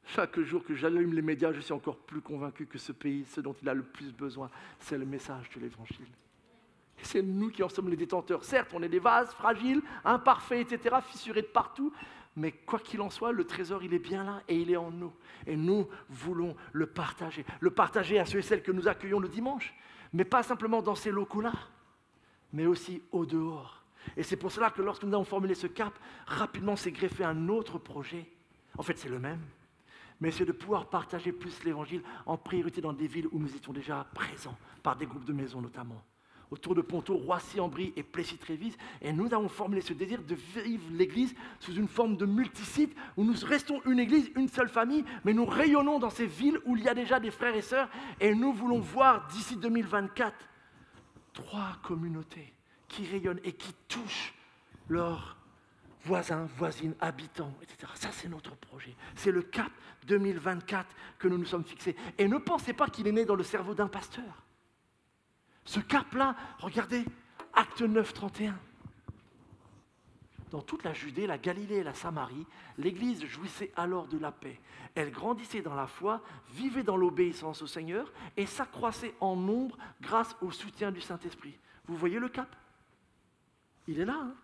Chaque jour que j'allume les médias, je suis encore plus convaincu que ce pays, ce dont il a le plus besoin, c'est le message de l'évangile. Et c'est nous qui en sommes les détenteurs. Certes, on est des vases fragiles, imparfaits, etc., fissurés de partout, mais quoi qu'il en soit, le trésor, il est bien là et il est en nous. Et nous voulons le partager à ceux et celles que nous accueillons le dimanche, mais pas simplement dans ces locaux-là, mais aussi au dehors. Et c'est pour cela que lorsque nous avons formulé ce cap, rapidement s'est greffé un autre projet. En fait, c'est le même, mais c'est de pouvoir partager plus l'évangile en priorité dans des villes où nous étions déjà présents, par des groupes de maison notamment. Autour de Ponto, Roissy-en-Brie et Plessis-Trévise. Et nous avons formulé ce désir de vivre l'Église sous une forme de multisite, où nous restons une Église, une seule famille, mais nous rayonnons dans ces villes où il y a déjà des frères et sœurs. Et nous voulons voir d'ici 2024 3 communautés qui rayonnent et qui touchent leurs voisins, voisines, habitants, etc. Ça, c'est notre projet. C'est le cap 2024 que nous nous sommes fixés. Et ne pensez pas qu'il est né dans le cerveau d'un pasteur. Ce cap-là, regardez, Acte 9, 31. Dans toute la Judée, la Galilée et la Samarie, l'Église jouissait alors de la paix. Elle grandissait dans la foi, vivait dans l'obéissance au Seigneur et s'accroissait en nombre grâce au soutien du Saint-Esprit. Vous voyez le cap? il est là. Hein.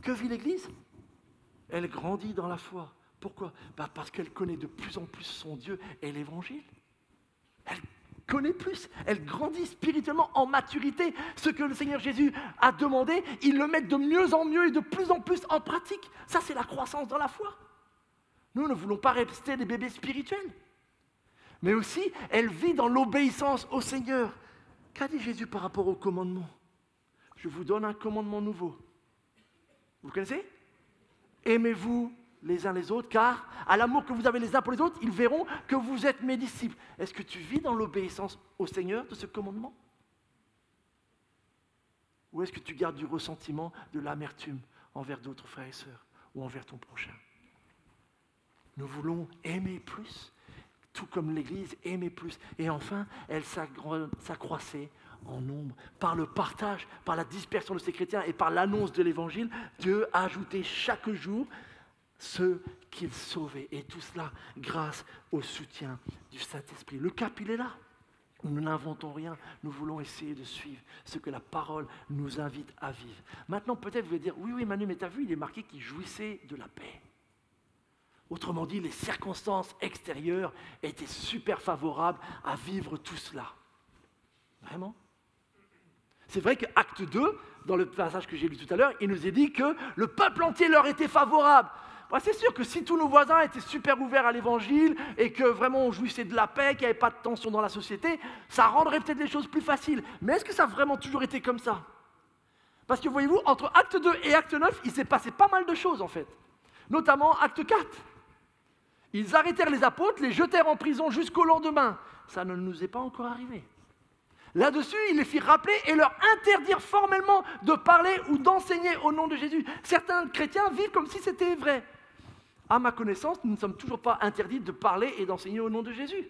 Que vit l'Église? Elle grandit dans la foi. Pourquoi? Parce qu'elle connaît de plus en plus son Dieu et l'Évangile. Elle connaît plus, elle grandit spirituellement en maturité. Ce que le Seigneur Jésus a demandé, il le met de mieux en mieux et de plus en plus en pratique. Ça, c'est la croissance dans la foi. Nous ne voulons pas rester des bébés spirituels. Mais aussi, elle vit dans l'obéissance au Seigneur. Qu'a dit Jésus par rapport au commandement? Je vous donne un commandement nouveau. Vous connaissez? Aimez-vous les uns les autres, car à l'amour que vous avez les uns pour les autres, ils verront que vous êtes mes disciples. Est-ce que tu vis dans l'obéissance au Seigneur de ce commandement? Ou est-ce que tu gardes du ressentiment, de l'amertume envers d'autres frères et sœurs ou envers ton prochain? Nous voulons aimer plus, tout comme l'Église aimait plus. Et enfin, elle s'accroissait en nombre. Par le partage, par la dispersion de ces chrétiens et par l'annonce de l'Évangile, Dieu a ajouté chaque jour ceux qu'il sauvait. Et tout cela grâce au soutien du Saint-Esprit. Le cap, il est là. Nous n'inventons rien. Nous voulons essayer de suivre ce que la parole nous invite à vivre. Maintenant, peut-être vous allez dire, oui, Manu, mais tu as vu, il est marqué qu'il jouissait de la paix. Autrement dit, les circonstances extérieures étaient super favorables à vivre tout cela. Vraiment? C'est vrai que Acte 2, dans le passage que j'ai lu tout à l'heure, il nous est dit que le peuple entier leur était favorable. Bon, c'est sûr que si tous nos voisins étaient super ouverts à l'évangile et que vraiment on jouissait de la paix, qu'il n'y avait pas de tension dans la société, ça rendrait peut-être les choses plus faciles. Mais est-ce que ça a vraiment toujours été comme ça? Parce que voyez-vous, entre Acte 2 et Acte 9, il s'est passé pas mal de choses en fait. Notamment Acte 4. Ils arrêtèrent les apôtres, les jetèrent en prison jusqu'au lendemain. Ça ne nous est pas encore arrivé. Là-dessus, ils les firent rappeler et leur interdirent formellement de parler ou d'enseigner au nom de Jésus. Certains chrétiens vivent comme si c'était vrai. À ma connaissance, nous ne sommes toujours pas interdits de parler et d'enseigner au nom de Jésus.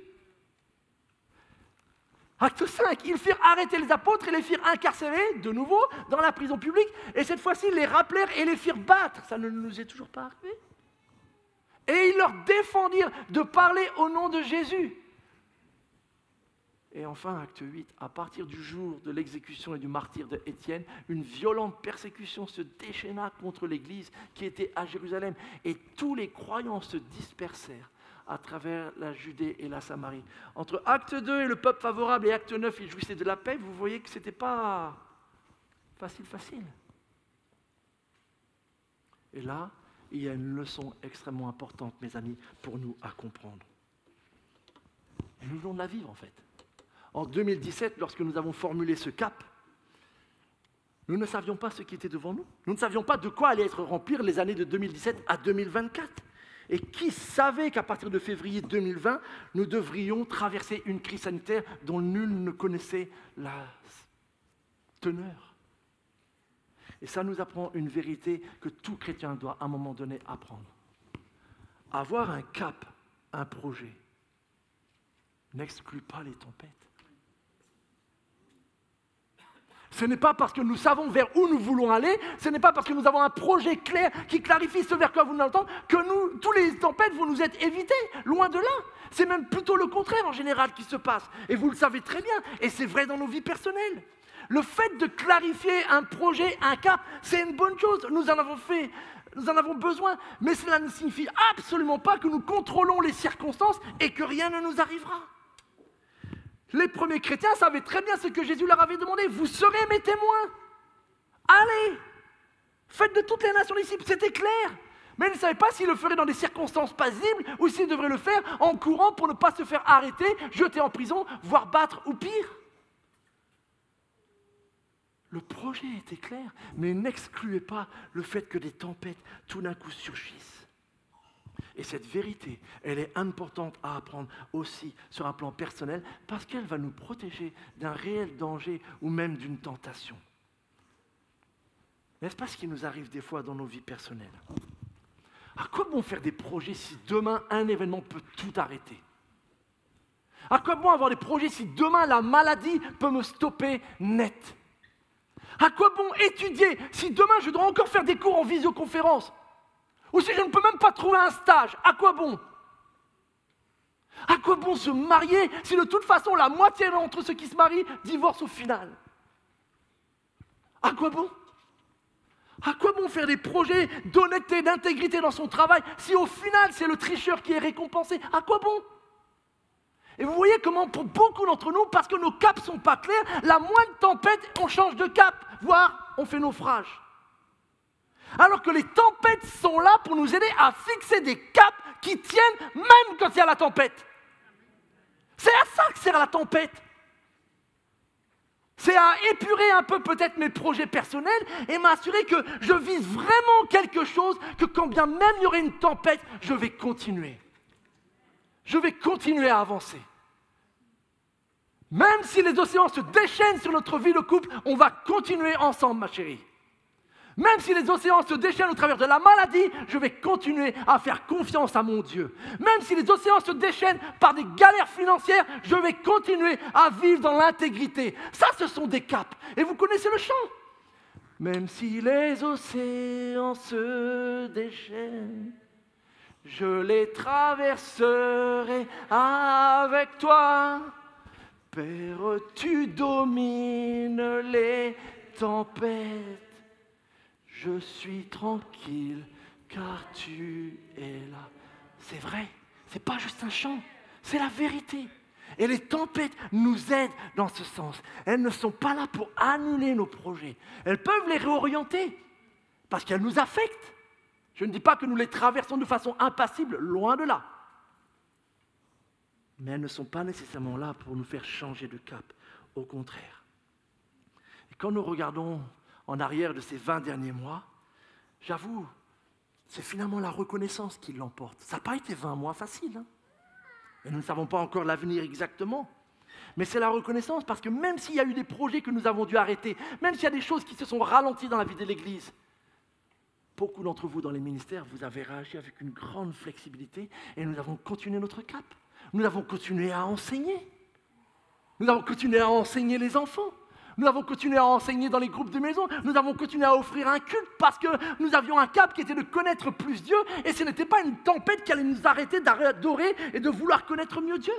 Acte 5, ils firent arrêter les apôtres et les firent incarcérer, de nouveau, dans la prison publique. Et cette fois-ci, ils les rappelèrent et les firent battre. Ça ne nous est toujours pas arrivé. Et ils leur défendirent de parler au nom de Jésus. Et enfin, acte 8, à partir du jour de l'exécution et du martyre de Étienne, une violente persécution se déchaîna contre l'Église qui était à Jérusalem. Et tous les croyants se dispersèrent à travers la Judée et la Samarie. Entre acte 2 et le peuple favorable et acte 9, ils jouissaient de la paix. Vous voyez que ce n'était pas facile. Et là, il y a une leçon extrêmement importante, mes amis, pour nous à comprendre. Et nous voulons la vivre, en fait. En 2017, lorsque nous avons formulé ce cap, nous ne savions pas ce qui était devant nous. Nous ne savions pas de quoi allaient être remplies les années de 2017 à 2024. Et qui savait qu'à partir de février 2020, nous devrions traverser une crise sanitaire dont nul ne connaissait la teneur. Et ça nous apprend une vérité que tout chrétien doit à un moment donné apprendre. Avoir un cap, un projet, n'exclut pas les tempêtes. Ce n'est pas parce que nous savons vers où nous voulons aller, ce n'est pas parce que nous avons un projet clair qui clarifie ce vers quoi vous nous entendez, que tous les tempêtes vont nous être évitées, loin de là. C'est même plutôt le contraire en général qui se passe. Et vous le savez très bien, et c'est vrai dans nos vies personnelles. Le fait de clarifier un projet, un cap, c'est une bonne chose. Nous en avons fait, nous en avons besoin, mais cela ne signifie absolument pas que nous contrôlons les circonstances et que rien ne nous arrivera. Les premiers chrétiens savaient très bien ce que Jésus leur avait demandé. Vous serez mes témoins. Allez, faites de toutes les nations disciples. C'était clair. Mais ils ne savaient pas s'ils le feraient dans des circonstances paisibles ou s'ils devraient le faire en courant pour ne pas se faire arrêter, jeter en prison, voire battre ou pire. Le projet était clair, mais n'excluait pas le fait que des tempêtes tout d'un coup surgissent. Et cette vérité, elle est importante à apprendre aussi sur un plan personnel parce qu'elle va nous protéger d'un réel danger ou même d'une tentation. N'est-ce pas ce qui nous arrive des fois dans nos vies personnelles? À quoi bon faire des projets si demain un événement peut tout arrêter? À quoi bon avoir des projets si demain la maladie peut me stopper net? À quoi bon étudier si demain je dois encore faire des cours en visioconférence? Ou si je ne peux même pas trouver un stage, à quoi bon? À quoi bon se marier si de toute façon la moitié d'entre ceux qui se marient divorcent au final? À quoi bon? À quoi bon faire des projets d'honnêteté, d'intégrité dans son travail si au final c'est le tricheur qui est récompensé? À quoi bon? Et vous voyez comment pour beaucoup d'entre nous, parce que nos caps ne sont pas clairs, la moindre tempête, on change de cap, voire on fait naufrage. Alors que les tempêtes sont là pour nous aider à fixer des caps qui tiennent même quand il y a la tempête. C'est à ça que sert la tempête. C'est à épurer un peu peut-être mes projets personnels et m'assurer que je vise vraiment quelque chose, que quand bien même il y aurait une tempête, je vais continuer. Je vais continuer à avancer. Même si les océans se déchaînent sur notre vie de couple, on va continuer ensemble, ma chérie. Même si les océans se déchaînent au travers de la maladie, je vais continuer à faire confiance à mon Dieu. Même si les océans se déchaînent par des galères financières, je vais continuer à vivre dans l'intégrité. Ça, ce sont des caps. Et vous connaissez le chant. Même si les océans se déchaînent, je les traverserai avec toi. Père, tu domines les tempêtes. Je suis tranquille car tu es là. C'est vrai, c'est pas juste un chant, c'est la vérité. Et les tempêtes nous aident dans ce sens. Elles ne sont pas là pour annuler nos projets. Elles peuvent les réorienter parce qu'elles nous affectent. Je ne dis pas que nous les traversons de façon impassible, loin de là. Mais elles ne sont pas nécessairement là pour nous faire changer de cap, au contraire. Et quand nous regardons en arrière de ces 20 derniers mois, j'avoue, c'est finalement la reconnaissance qui l'emporte. Ça n'a pas été 20 mois faciles, hein. Et nous ne savons pas encore l'avenir exactement. Mais c'est la reconnaissance parce que même s'il y a eu des projets que nous avons dû arrêter, même s'il y a des choses qui se sont ralenties dans la vie de l'Église, beaucoup d'entre vous dans les ministères, vous avez réagi avec une grande flexibilité et nous avons continué notre cap. Nous avons continué à enseigner. Nous avons continué à enseigner les enfants. Nous avons continué à enseigner dans les groupes de maison. Nous avons continué à offrir un culte parce que nous avions un cap qui était de connaître plus Dieu et ce n'était pas une tempête qui allait nous arrêter d'adorer et de vouloir connaître mieux Dieu.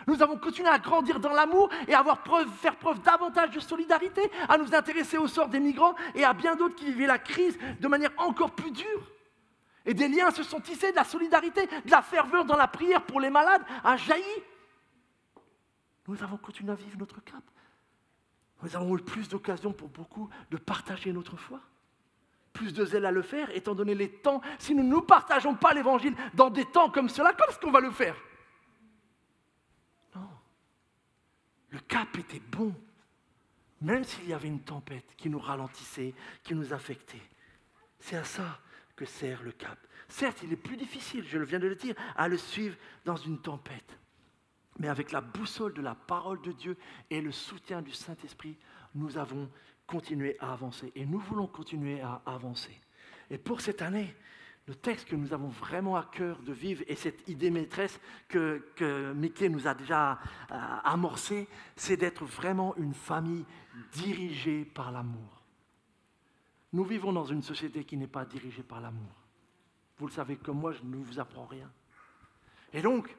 Nous avons continué à grandir dans l'amour et à faire preuve davantage de solidarité, à nous intéresser au sort des migrants et à bien d'autres qui vivaient la crise de manière encore plus dure. Et des liens se sont tissés, de la solidarité, de la ferveur dans la prière pour les malades a jailli. Nous avons continué à vivre notre cap. Nous avons eu plus d'occasions pour beaucoup de partager notre foi. Plus de zèle à le faire, étant donné les temps. Si nous ne partageons pas l'évangile dans des temps comme cela, comment est-ce qu'on va le faire? Non. Le cap était bon, même s'il y avait une tempête qui nous ralentissait, qui nous affectait. C'est à ça que sert le cap. Certes, il est plus difficile, je viens de le dire, à le suivre dans une tempête. Mais avec la boussole de la parole de Dieu et le soutien du Saint-Esprit, nous avons continué à avancer. Et nous voulons continuer à avancer. Et pour cette année, le texte que nous avons vraiment à cœur de vivre et cette idée maîtresse que Mickey nous a déjà amorcée, c'est d'être vraiment une famille dirigée par l'amour. Nous vivons dans une société qui n'est pas dirigée par l'amour. Vous le savez comme moi, je ne vous apprends rien. Et donc,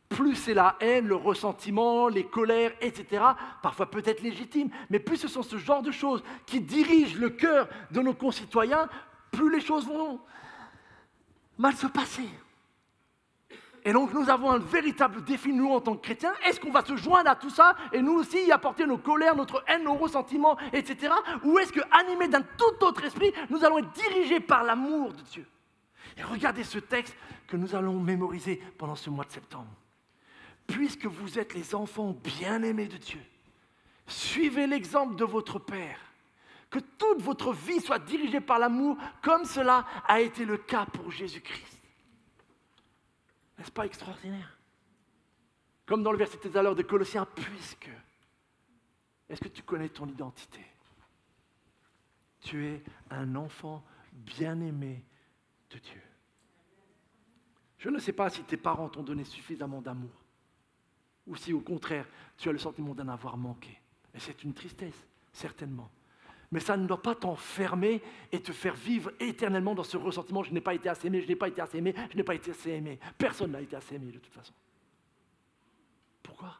plus c'est la haine, le ressentiment, les colères, etc., parfois peut-être légitimes, mais plus ce sont ce genre de choses qui dirigent le cœur de nos concitoyens, plus les choses vont mal se passer. Et donc nous avons un véritable défi, nous en tant que chrétiens. Est-ce qu'on va se joindre à tout ça et nous aussi y apporter nos colères, notre haine, nos ressentiments, etc. Ou est-ce qu'animés d'un tout autre esprit, nous allons être dirigés par l'amour de Dieu? Et regardez ce texte que nous allons mémoriser pendant ce mois de septembre. Puisque vous êtes les enfants bien-aimés de Dieu, suivez l'exemple de votre Père. Que toute votre vie soit dirigée par l'amour, comme cela a été le cas pour Jésus-Christ. N'est-ce pas extraordinaire? Comme dans le verset tout à l'heure de Colossiens, puisque. Est-ce que tu connais ton identité? Tu es un enfant bien-aimé de Dieu. Je ne sais pas si tes parents t'ont donné suffisamment d'amour. Ou si au contraire, tu as le sentiment d'en avoir manqué. Et c'est une tristesse, certainement. Mais ça ne doit pas t'enfermer et te faire vivre éternellement dans ce ressentiment. Je n'ai pas été assez aimé, je n'ai pas été assez aimé, je n'ai pas été assez aimé. Personne n'a été assez aimé de toute façon. Pourquoi?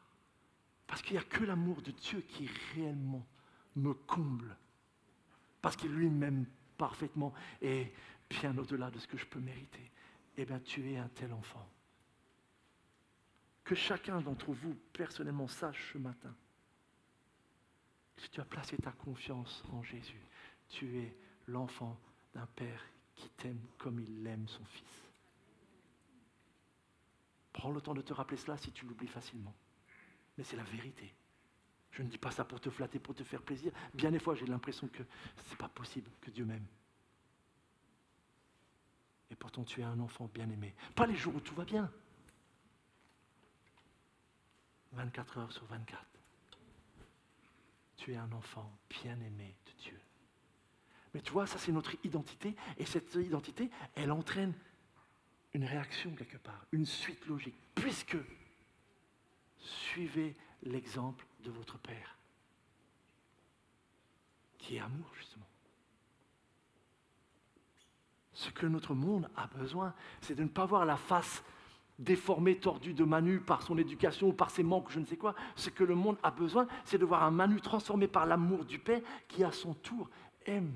Parce qu'il n'y a que l'amour de Dieu qui réellement me comble. parce qu'il lui m'aime parfaitement et bien au-delà de ce que je peux mériter, eh bien tu es un tel enfant. Que chacun d'entre vous personnellement sache ce matin, si tu as placé ta confiance en Jésus, tu es l'enfant d'un Père qui t'aime comme il aime son Fils. Prends le temps de te rappeler cela si tu l'oublies facilement. Mais c'est la vérité. Je ne dis pas ça pour te flatter, pour te faire plaisir. Bien des fois, j'ai l'impression que ce n'est pas possible que Dieu m'aime. Et pourtant, tu es un enfant bien-aimé. Pas les jours où tout va bien. 24 heures sur 24. Tu es un enfant bien-aimé de Dieu. Mais tu vois, ça c'est notre identité. Et cette identité, elle entraîne une réaction quelque part, une suite logique. Puisque, suivez l'exemple de votre Père, qui est amour, justement. Ce que notre monde a besoin, c'est de ne pas voir la face déformée, tordue de Manu par son éducation ou par ses manques, je ne sais quoi. Ce que le monde a besoin, c'est de voir un Manu transformé par l'amour du Père qui, à son tour, aime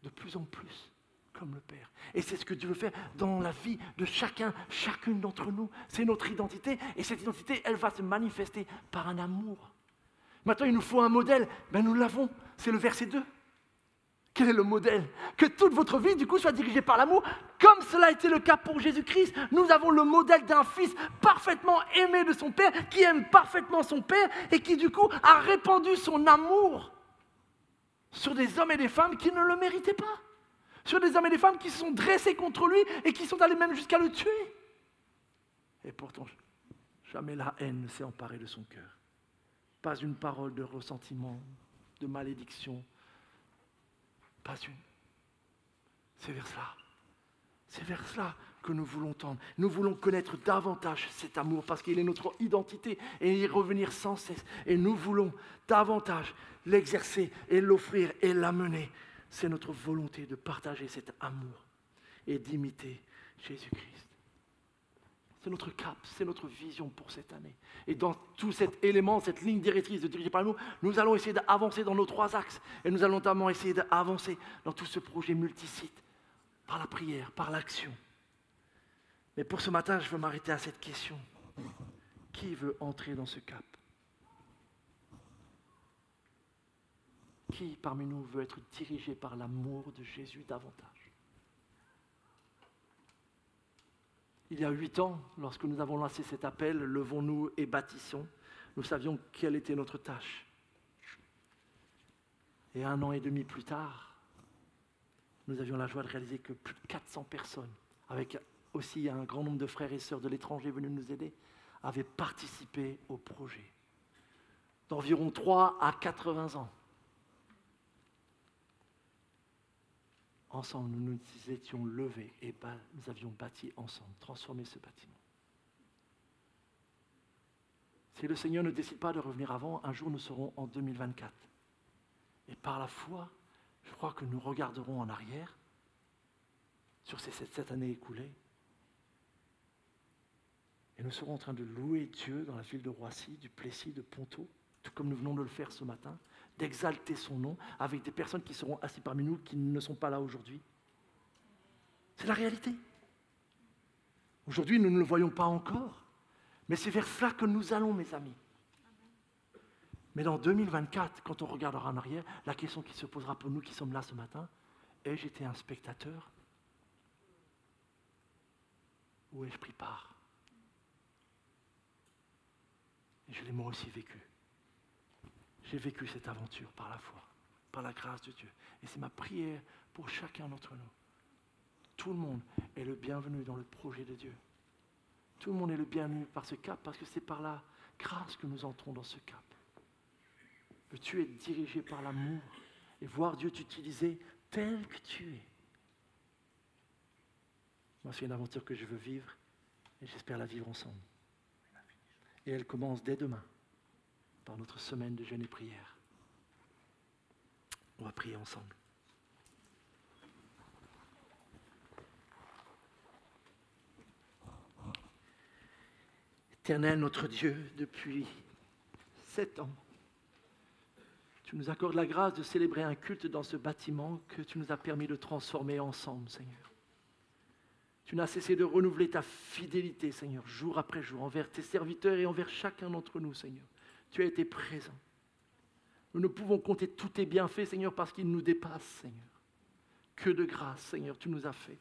de plus en plus comme le Père. Et c'est ce que Dieu veut faire dans la vie de chacune d'entre nous. C'est notre identité. Et cette identité, elle va se manifester par un amour. Maintenant, il nous faut un modèle. Ben, nous l'avons. C'est le verset 2. Quel est le modèle? Que toute votre vie, du coup, soit dirigée par l'amour, comme cela a été le cas pour Jésus-Christ. Nous avons le modèle d'un fils parfaitement aimé de son Père, qui aime parfaitement son Père, et qui, du coup, a répandu son amour sur des hommes et des femmes qui ne le méritaient pas. Sur des hommes et des femmes qui se sont dressés contre lui et qui sont allés même jusqu'à le tuer. Et pourtant, jamais la haine ne s'est emparée de son cœur. Pas une parole de ressentiment, de malédiction. Pas une. C'est vers cela. C'est vers cela que nous voulons tendre. Nous voulons connaître davantage cet amour parce qu'il est notre identité et y revenir sans cesse. Et nous voulons davantage l'exercer et l'offrir et l'amener. C'est notre volonté de partager cet amour et d'imiter Jésus-Christ. C'est notre cap, c'est notre vision pour cette année. Et dans tout cet élément, cette ligne directrice de diriger par l'amour, nous allons essayer d'avancer dans nos 3 axes. Et nous allons notamment essayer d'avancer dans tout ce projet multisite, par la prière, par l'action. Mais pour ce matin, je veux m'arrêter à cette question. Qui veut entrer dans ce cap? Qui parmi nous veut être dirigé par l'amour de Jésus davantage? Il y a 8 ans, lorsque nous avons lancé cet appel, levons-nous et bâtissons, nous savions quelle était notre tâche. Et 1 an et demi plus tard, nous avions la joie de réaliser que plus de 400 personnes, avec aussi un grand nombre de frères et sœurs de l'étranger venus nous aider, avaient participé au projet. D'environ 3 à 80 ans. Ensemble, nous nous étions levés et nous avions bâti ensemble, transformé ce bâtiment. Si le Seigneur ne décide pas de revenir avant, un jour nous serons en 2024. Et par la foi, je crois que nous regarderons en arrière sur ces 7 années écoulées. Et nous serons en train de louer Dieu dans la ville de Roissy, du Plessis, de Ponto, tout comme nous venons de le faire ce matin, d'exalter son nom avec des personnes qui seront assises parmi nous qui ne sont pas là aujourd'hui. C'est la réalité. Aujourd'hui, nous ne le voyons pas encore, mais c'est vers cela que nous allons, mes amis. Mais dans 2024, quand on regardera en arrière, la question qui se posera pour nous qui sommes là ce matin, ai-je été un spectateur ou ai-je pris part? Et je l'ai moi aussi vécu. J'ai vécu cette aventure par la foi, par la grâce de Dieu. Et c'est ma prière pour chacun d'entre nous. Tout le monde est le bienvenu dans le projet de Dieu. Tout le monde est le bienvenu par ce cap, parce que c'est par la grâce que nous entrons dans ce cap. Veux-tu être dirigé par l'amour et voir Dieu t'utiliser tel que tu es? Moi, c'est une aventure que je veux vivre et j'espère la vivre ensemble. Et elle commence dès demain, par notre semaine de jeûne et prière. On va prier ensemble. Éternel notre Dieu, depuis 7 ans, Tu nous accordes la grâce de célébrer un culte dans ce bâtiment que tu nous as permis de transformer ensemble, Seigneur. Tu n'as cessé de renouveler ta fidélité, Seigneur, jour après jour, envers tes serviteurs et envers chacun d'entre nous, Seigneur. Tu as été présent. Nous ne pouvons compter tous tes bienfaits, Seigneur, parce qu'ils nous dépassent, Seigneur. Que de grâce, Seigneur, tu nous as fait.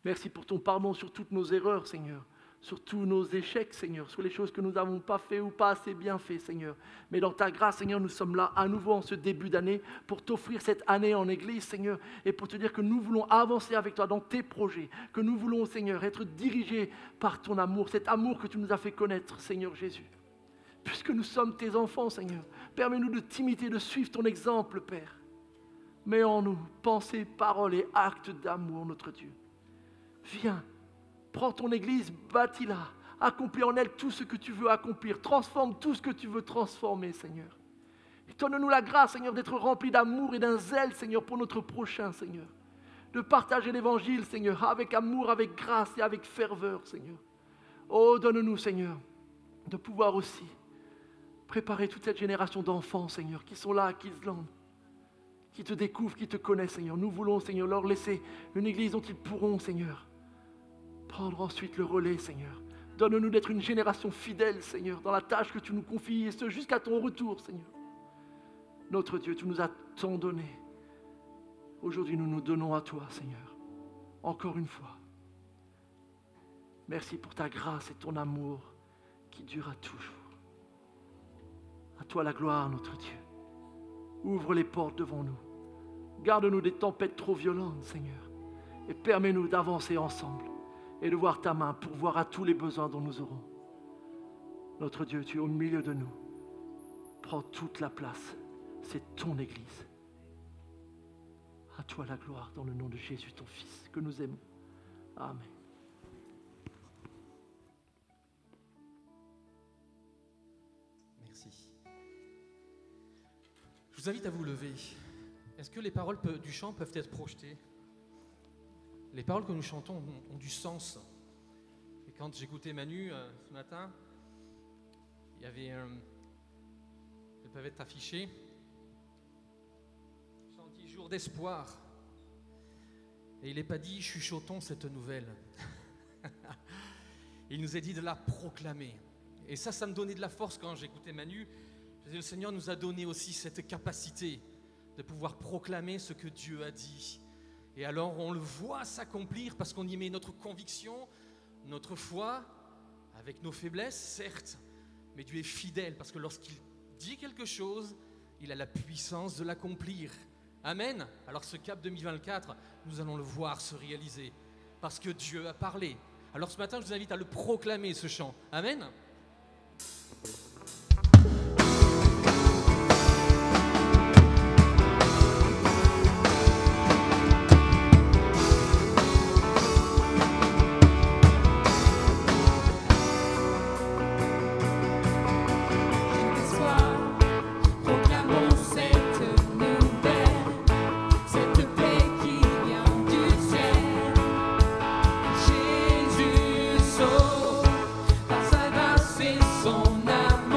Merci pour ton pardon sur toutes nos erreurs, Seigneur, sur tous nos échecs, Seigneur, sur les choses que nous n'avons pas fait ou pas assez bien fait, Seigneur. Mais dans ta grâce, Seigneur, nous sommes là à nouveau en ce début d'année pour t'offrir cette année en Église, Seigneur, et pour te dire que nous voulons avancer avec toi dans tes projets, que nous voulons, Seigneur, être dirigés par ton amour, cet amour que tu nous as fait connaître, Seigneur Jésus. Puisque nous sommes tes enfants, Seigneur, permets-nous de t'imiter, de suivre ton exemple, Père. Mets en nous pensées, paroles et actes d'amour, notre Dieu. Viens, prends ton Église, bâtis-la, accomplis en elle tout ce que tu veux accomplir, transforme tout ce que tu veux transformer, Seigneur. Et donne-nous la grâce, Seigneur, d'être remplis d'amour et d'un zèle, Seigneur, pour notre prochain, Seigneur. De partager l'Évangile, Seigneur, avec amour, avec grâce et avec ferveur, Seigneur. Oh, donne-nous, Seigneur, de pouvoir aussi préparer toute cette génération d'enfants, Seigneur, qui sont là à Kidsland, qui te découvrent, qui te connaissent, Seigneur. Nous voulons, Seigneur, leur laisser une église dont ils pourront, Seigneur, prendre ensuite le relais, Seigneur. Donne-nous d'être une génération fidèle, Seigneur, dans la tâche que tu nous confies, et ce jusqu'à ton retour, Seigneur. Notre Dieu, tu nous as tant donné. Aujourd'hui, nous nous donnons à toi, Seigneur, encore une fois. Merci pour ta grâce et ton amour qui durera toujours. À toi la gloire, notre Dieu. Ouvre les portes devant nous. Garde-nous des tempêtes trop violentes, Seigneur. Et permets-nous d'avancer ensemble et de voir ta main pourvoir à tous les besoins dont nous aurons. Notre Dieu, tu es au milieu de nous. Prends toute la place. C'est ton Église. À toi la gloire dans le nom de Jésus, ton Fils, que nous aimons. Amen. Merci. Je vous invite à vous lever. Est-ce que les paroles du chant peuvent être projetées? Les paroles que nous chantons ont du sens. Et quand j'écoutais Manu ce matin, il y avait elles peuvent être affichées. Chant 10 jours d'espoir. Et il n'est pas dit chuchotons cette nouvelle. Il nous est dit de la proclamer. Et ça me donnait de la force quand j'écoutais Manu. Je disais, le Seigneur nous a donné aussi cette capacité de pouvoir proclamer ce que Dieu a dit. Et alors on le voit s'accomplir parce qu'on y met notre conviction, notre foi, avec nos faiblesses, certes, mais Dieu est fidèle parce que lorsqu'il dit quelque chose, il a la puissance de l'accomplir. Amen. Alors ce cap 2024, nous allons le voir se réaliser parce que Dieu a parlé. Alors ce matin, je vous invite à le proclamer, ce chant. Amen. Jésus sauve, par sa grâce et son amour.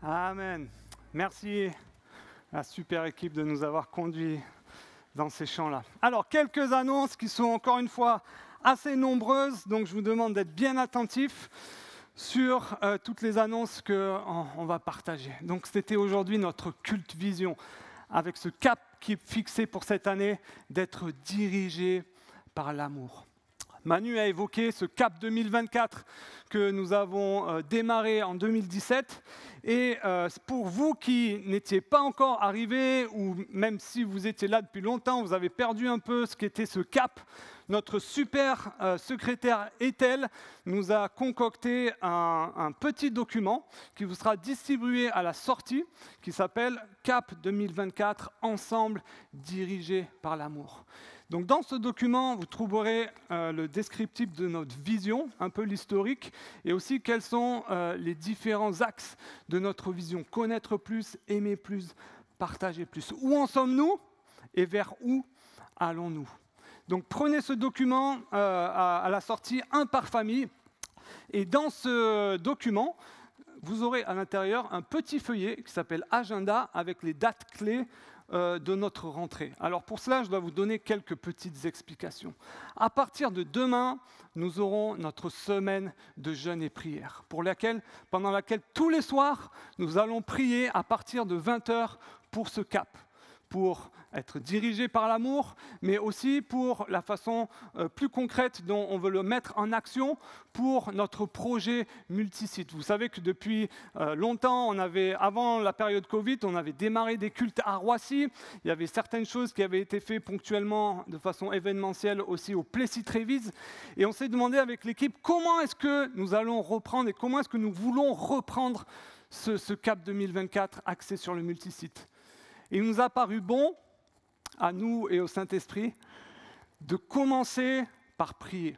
Amen. Merci à la super équipe de nous avoir conduits dans ces chants-là. Alors, quelques annonces qui sont encore une fois assez nombreuses, donc je vous demande d'être bien attentifs sur toutes les annonces qu'on va partager. Donc, c'était aujourd'hui notre culte vision, avec ce cap qui est fixé pour cette année, d'être dirigé par l'amour. Manu a évoqué ce cap 2024 que nous avons démarré en 2017. Et pour vous qui n'étiez pas encore arrivés, ou même si vous étiez là depuis longtemps, vous avez perdu un peu ce qu'était ce cap, notre super secrétaire Ethel nous a concocté un petit document qui vous sera distribué à la sortie, qui s'appelle Cap 2024, ensemble dirigé par l'amour. Donc dans ce document, vous trouverez le descriptif de notre vision, un peu l'historique, et aussi quels sont les différents axes de notre vision. Connaître plus, aimer plus, partager plus. Où en sommes-nous et vers où allons-nous? Donc prenez ce document à la sortie, un par famille, et dans ce document, vous aurez à l'intérieur un petit feuillet qui s'appelle Agenda avec les dates clés de notre rentrée. Alors pour cela, je dois vous donner quelques petites explications. À partir de demain, nous aurons notre semaine de jeûne et prière, pendant laquelle tous les soirs, nous allons prier à partir de 20h pour ce cap, pour être dirigé par l'amour, mais aussi pour la façon plus concrète dont on veut le mettre en action pour notre projet multisite. Vous savez que depuis longtemps, avant la période Covid, on avait démarré des cultes à Roissy. Il y avait certaines choses qui avaient été faites ponctuellement de façon événementielle aussi au Plessis-Trévise. Et on s'est demandé avec l'équipe comment est-ce que nous allons reprendre et comment est-ce que nous voulons reprendre ce cap 2024 axé sur le multisite. Et il nous a paru bon, à nous et au Saint-Esprit, de commencer par prier.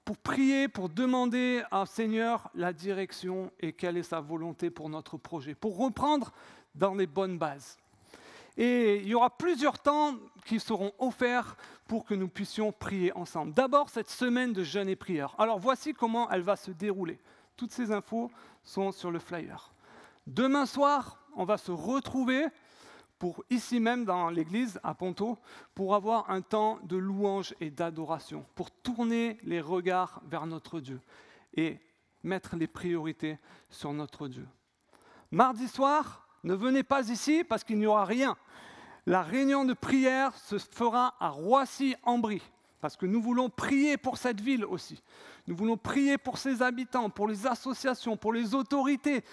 Pour prier, pour demander à Seigneur la direction et quelle est sa volonté pour notre projet, pour reprendre dans les bonnes bases. Et il y aura plusieurs temps qui seront offerts pour que nous puissions prier ensemble. D'abord, cette semaine de jeûne et prière. Alors voici comment elle va se dérouler. Toutes ces infos sont sur le flyer. Demain soir, on va se retrouver ici même dans l'église à Ponto, pour avoir un temps de louange et d'adoration, pour tourner les regards vers notre Dieu et mettre les priorités sur notre Dieu. Mardi soir, ne venez pas ici parce qu'il n'y aura rien. La réunion de prière se fera à Roissy-en-Brie, parce que nous voulons prier pour cette ville aussi. Nous voulons prier pour ses habitants, pour les associations, pour les autorités,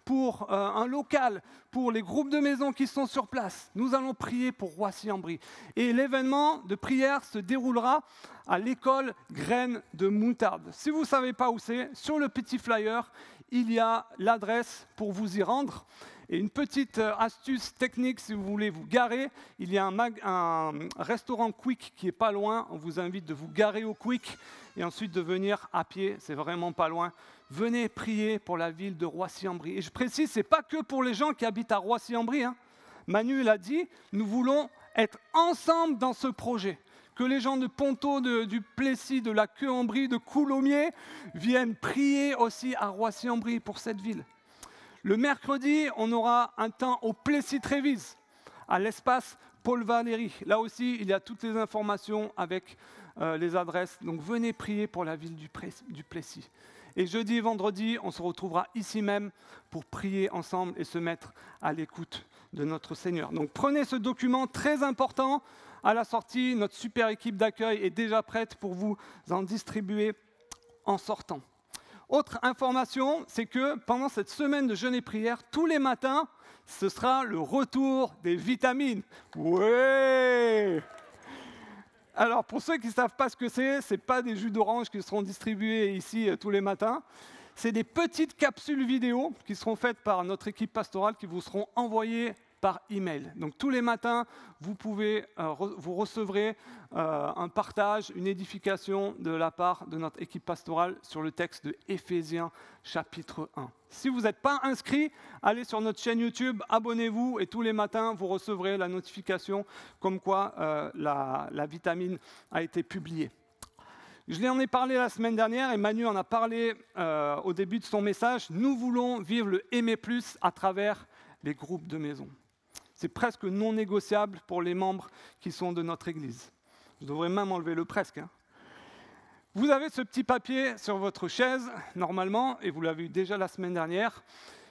pour un local, pour les groupes de maisons qui sont sur place. Nous allons prier pour Roissy-en-Brie. Et l'événement de prière se déroulera à l'école Graines de Moutarde. Si vous ne savez pas où c'est, sur le petit flyer, il y a l'adresse pour vous y rendre. Et une petite astuce technique, si vous voulez vous garer, il y a un restaurant Quick qui est pas loin. On vous invite de vous garer au Quick et ensuite de venir à pied, c'est vraiment pas loin. Venez prier pour la ville de Roissy-en-Brie. Et je précise, ce n'est pas que pour les gens qui habitent à Roissy-en-Brie. Manu l'a dit, nous voulons être ensemble dans ce projet. Que les gens de Ponto, du Plessis, de la Queue-en-Brie, de Coulommiers viennent prier aussi à Roissy-en-Brie pour cette ville. Le mercredi, on aura un temps au Plessis-Trévise, à l'espace Paul Valéry. Là aussi, il y a toutes les informations avec les adresses. Donc venez prier pour la ville du Plessis. Et jeudi et vendredi, on se retrouvera ici même pour prier ensemble et se mettre à l'écoute de notre Seigneur. Donc prenez ce document très important. À la sortie, notre super équipe d'accueil est déjà prête pour vous en distribuer en sortant. Autre information, c'est que pendant cette semaine de jeûne et prière, tous les matins, ce sera le retour des vitamines. Ouais! Alors, pour ceux qui ne savent pas ce que c'est, ce n'est pas des jus d'orange qui seront distribués ici tous les matins. C'est des petites capsules vidéo qui seront faites par notre équipe pastorale qui vous seront envoyées par email. Donc tous les matins, vous recevrez un partage, une édification de la part de notre équipe pastorale sur le texte de Éphésiens chapitre 1. Si vous n'êtes pas inscrit, allez sur notre chaîne YouTube, abonnez-vous et tous les matins, vous recevrez la notification comme quoi la vitamine a été publiée. Je lui en ai parlé la semaine dernière et Manu en a parlé au début de son message. Nous voulons vivre le Aimer plus à travers les groupes de maison. C'est presque non négociable pour les membres qui sont de notre Église. Je devrais même enlever le presque. Vous avez ce petit papier sur votre chaise, normalement, et vous l'avez eu déjà la semaine dernière,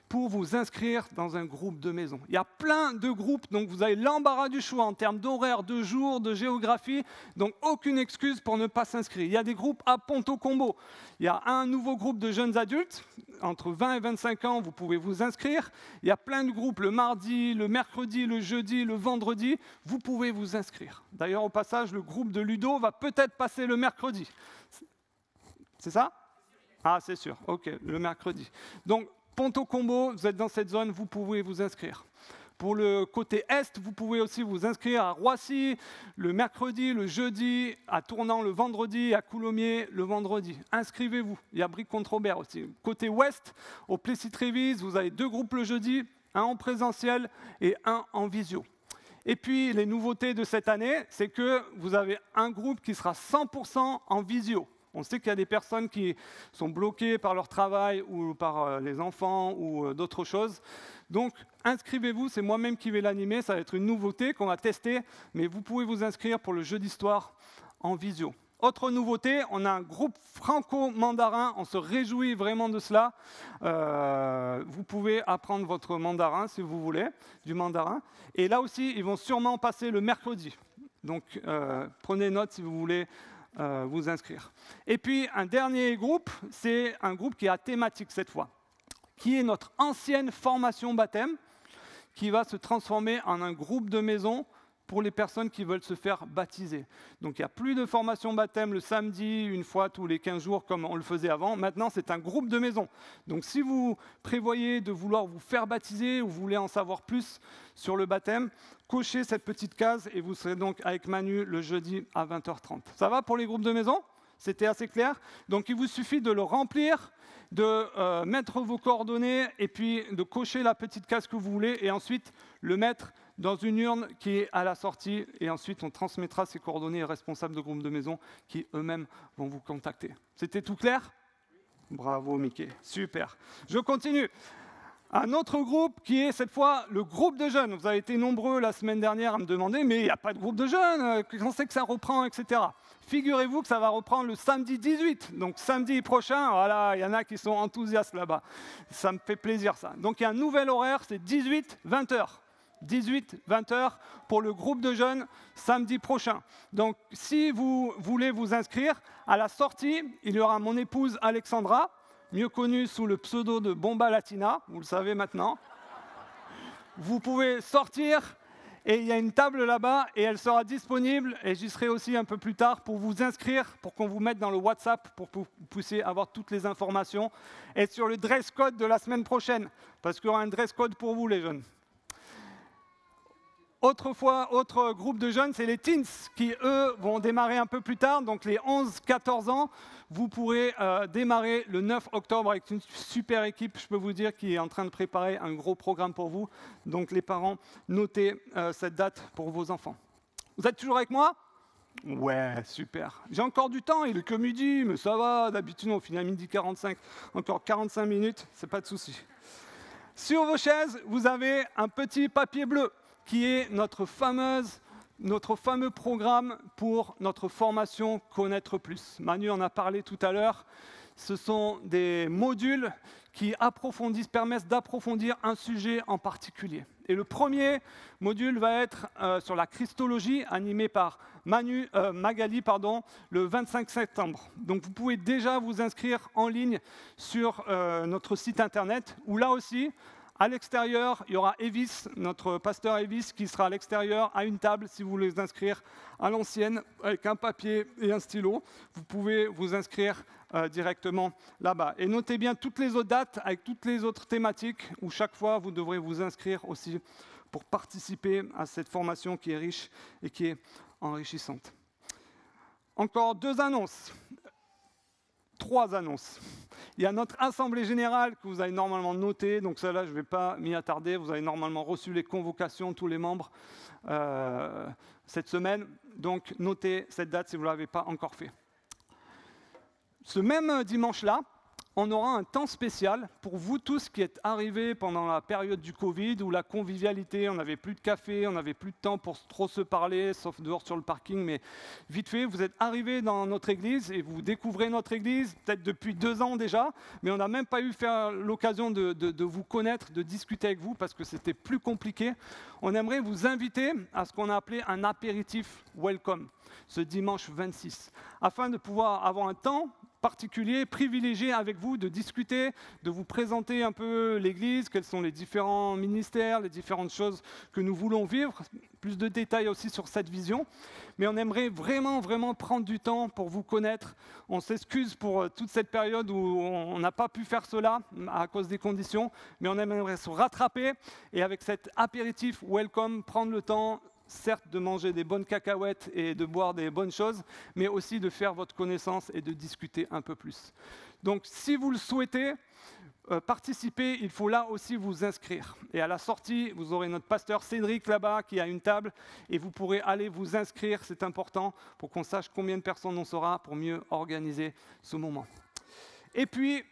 pour vous inscrire dans un groupe de maison. Il y a plein de groupes, donc vous avez l'embarras du choix en termes d'horaire, de jours, de géographie, donc aucune excuse pour ne pas s'inscrire. Il y a des groupes à Ponto Combo. Il y a un nouveau groupe de jeunes adultes, entre 20 et 25 ans, vous pouvez vous inscrire. Il y a plein de groupes le mardi, le mercredi, le jeudi, le vendredi, vous pouvez vous inscrire. D'ailleurs, au passage, le groupe de Ludo va peut-être passer le mercredi. C'est ça? Ah, c'est sûr, ok, le mercredi. Donc, Ponto Combo, vous êtes dans cette zone, vous pouvez vous inscrire. Pour le côté est, vous pouvez aussi vous inscrire à Roissy le mercredi, le jeudi, à Tournant le vendredi, à Coulommiers le vendredi. Inscrivez-vous. Il y a Bric-Contre-Robert aussi. Côté ouest, au Plessis-Trévise, vous avez 2 groupes le jeudi, un en présentiel et un en visio. Et puis, les nouveautés de cette année, c'est que vous avez un groupe qui sera 100% en visio. On sait qu'il y a des personnes qui sont bloquées par leur travail ou par les enfants ou d'autres choses. Donc, inscrivez-vous, c'est moi-même qui vais l'animer, ça va être une nouveauté qu'on va tester, mais vous pouvez vous inscrire pour le jeudi soir en visio. Autre nouveauté, on a un groupe franco-mandarin, on se réjouit vraiment de cela. Vous pouvez apprendre votre mandarin si vous voulez, du mandarin. Et là aussi, ils vont sûrement passer le mercredi. Donc, prenez note si vous voulez vous inscrire. Et puis, un dernier groupe, c'est un groupe qui est à thématique cette fois, qui est notre ancienne formation baptême, qui va se transformer en un groupe de maison pour les personnes qui veulent se faire baptiser. Donc, il n'y a plus de formation baptême le samedi, une fois tous les 15 jours, comme on le faisait avant. Maintenant, c'est un groupe de maison. Donc, si vous prévoyez de vouloir vous faire baptiser ou vous voulez en savoir plus sur le baptême, cochez cette petite case et vous serez donc avec Manu le jeudi à 20h30. Ça va pour les groupes de maison? C'était assez clair? Donc, il vous suffit de le remplir, de mettre vos coordonnées et puis de cocher la petite case que vous voulez et ensuite le mettre dans une urne qui est à la sortie et ensuite on transmettra ces coordonnées aux responsables de groupe de maison qui eux-mêmes vont vous contacter. C'était tout clair? Bravo Mickey, super. Je continue. Un autre groupe qui est cette fois le groupe de jeunes. Vous avez été nombreux la semaine dernière à me demander mais il n'y a pas de groupe de jeunes, quand c'est que ça reprend, etc. Figurez-vous que ça va reprendre le samedi 18, donc samedi prochain, voilà, il y en a qui sont enthousiastes là-bas. Ça me fait plaisir ça. Donc il y a un nouvel horaire, c'est 18-20h. 18-20h pour le groupe de jeunes samedi prochain. Donc si vous voulez vous inscrire, à la sortie, il y aura mon épouse Alexandra, mieux connue sous le pseudo de Bomba Latina, vous le savez maintenant. Vous pouvez sortir et il y a une table là-bas et elle sera disponible et j'y serai aussi un peu plus tard pour vous inscrire, pour qu'on vous mette dans le WhatsApp, pour que vous puissiez avoir toutes les informations et sur le dress code de la semaine prochaine, parce qu'il y aura un dress code pour vous les jeunes. Autre groupe de jeunes, c'est les teens qui, eux, vont démarrer un peu plus tard. Donc les 11-14 ans, vous pourrez démarrer le 9 octobre avec une super équipe, je peux vous dire, qui est en train de préparer un gros programme pour vous. Donc les parents, notez cette date pour vos enfants. Vous êtes toujours avec moi? Ouais, super. J'ai encore du temps, il est que midi, mais ça va. D'habitude, on finit à 12h45. Encore 45 minutes, c'est pas de souci. Sur vos chaises, vous avez un petit papier bleu qui est notre fameux programme pour notre formation Connaître Plus. Manu en a parlé tout à l'heure. Ce sont des modules qui permettent d'approfondir un sujet en particulier. Et le premier module va être sur la Christologie, animé par Magali, le 25 septembre. Donc vous pouvez déjà vous inscrire en ligne sur notre site internet, où là aussi, à l'extérieur, il y aura Evis, notre pasteur Evis, qui sera à l'extérieur, à une table, si vous voulez vous inscrire à l'ancienne, avec un papier et un stylo. Vous pouvez vous inscrire directement là-bas. Et notez bien toutes les autres dates, avec toutes les autres thématiques, où chaque fois, vous devrez vous inscrire aussi pour participer à cette formation qui est riche et qui est enrichissante. Encore 2 annonces. 3 annonces. Il y a notre assemblée générale que vous avez normalement notée, donc celle-là, je ne vais pas m'y attarder. Vous avez normalement reçu les convocations, tous les membres, cette semaine. Donc, notez cette date si vous ne l'avez pas encore fait. Ce même dimanche-là, on aura un temps spécial pour vous tous qui êtes arrivés pendant la période du Covid où la convivialité, on n'avait plus de café, on n'avait plus de temps pour trop se parler, sauf dehors sur le parking, mais vite fait, vous êtes arrivés dans notre église et vous découvrez notre église, peut-être depuis 2 ans déjà, mais on n'a même pas eu l'occasion de vous connaître, de discuter avec vous parce que c'était plus compliqué. On aimerait vous inviter à ce qu'on a appelé un apéritif welcome, ce dimanche 26, afin de pouvoir avoir un temps particulier, privilégié avec vous, de discuter, de vous présenter un peu l'Église, quels sont les différents ministères, les différentes choses que nous voulons vivre, plus de détails aussi sur cette vision. Mais on aimerait vraiment, vraiment prendre du temps pour vous connaître. On s'excuse pour toute cette période où on n'a pas pu faire cela à cause des conditions, mais on aimerait se rattraper et avec cet apéritif welcome, prendre le temps, certes de manger des bonnes cacahuètes et de boire des bonnes choses, mais aussi de faire votre connaissance et de discuter un peu plus. Donc si vous le souhaitez participer, il faut là aussi vous inscrire. Et à la sortie, vous aurez notre pasteur Cédric là-bas qui a une table et vous pourrez aller vous inscrire, c'est important pour qu'on sache combien de personnes on sera pour mieux organiser ce moment. Et puis,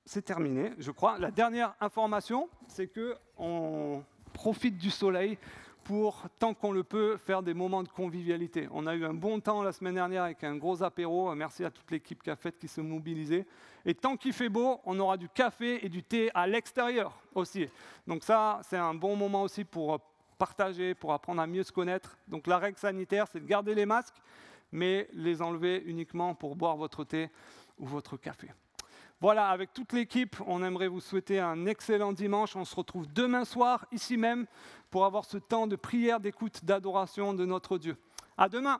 c'est terminé, je crois. La dernière information, c'est qu'on profite du soleil pour, tant qu'on le peut, faire des moments de convivialité. On a eu un bon temps la semaine dernière avec un gros apéro. Merci à toute l'équipe qui a fait, qui s'est mobilisée. Et tant qu'il fait beau, on aura du café et du thé à l'extérieur aussi. Donc ça, c'est un bon moment aussi pour partager, pour apprendre à mieux se connaître. Donc la règle sanitaire, c'est de garder les masques, mais les enlever uniquement pour boire votre thé ou votre café. Voilà, avec toute l'équipe, on aimerait vous souhaiter un excellent dimanche. On se retrouve demain soir, ici même, pour avoir ce temps de prière, d'écoute, d'adoration de notre Dieu. À demain!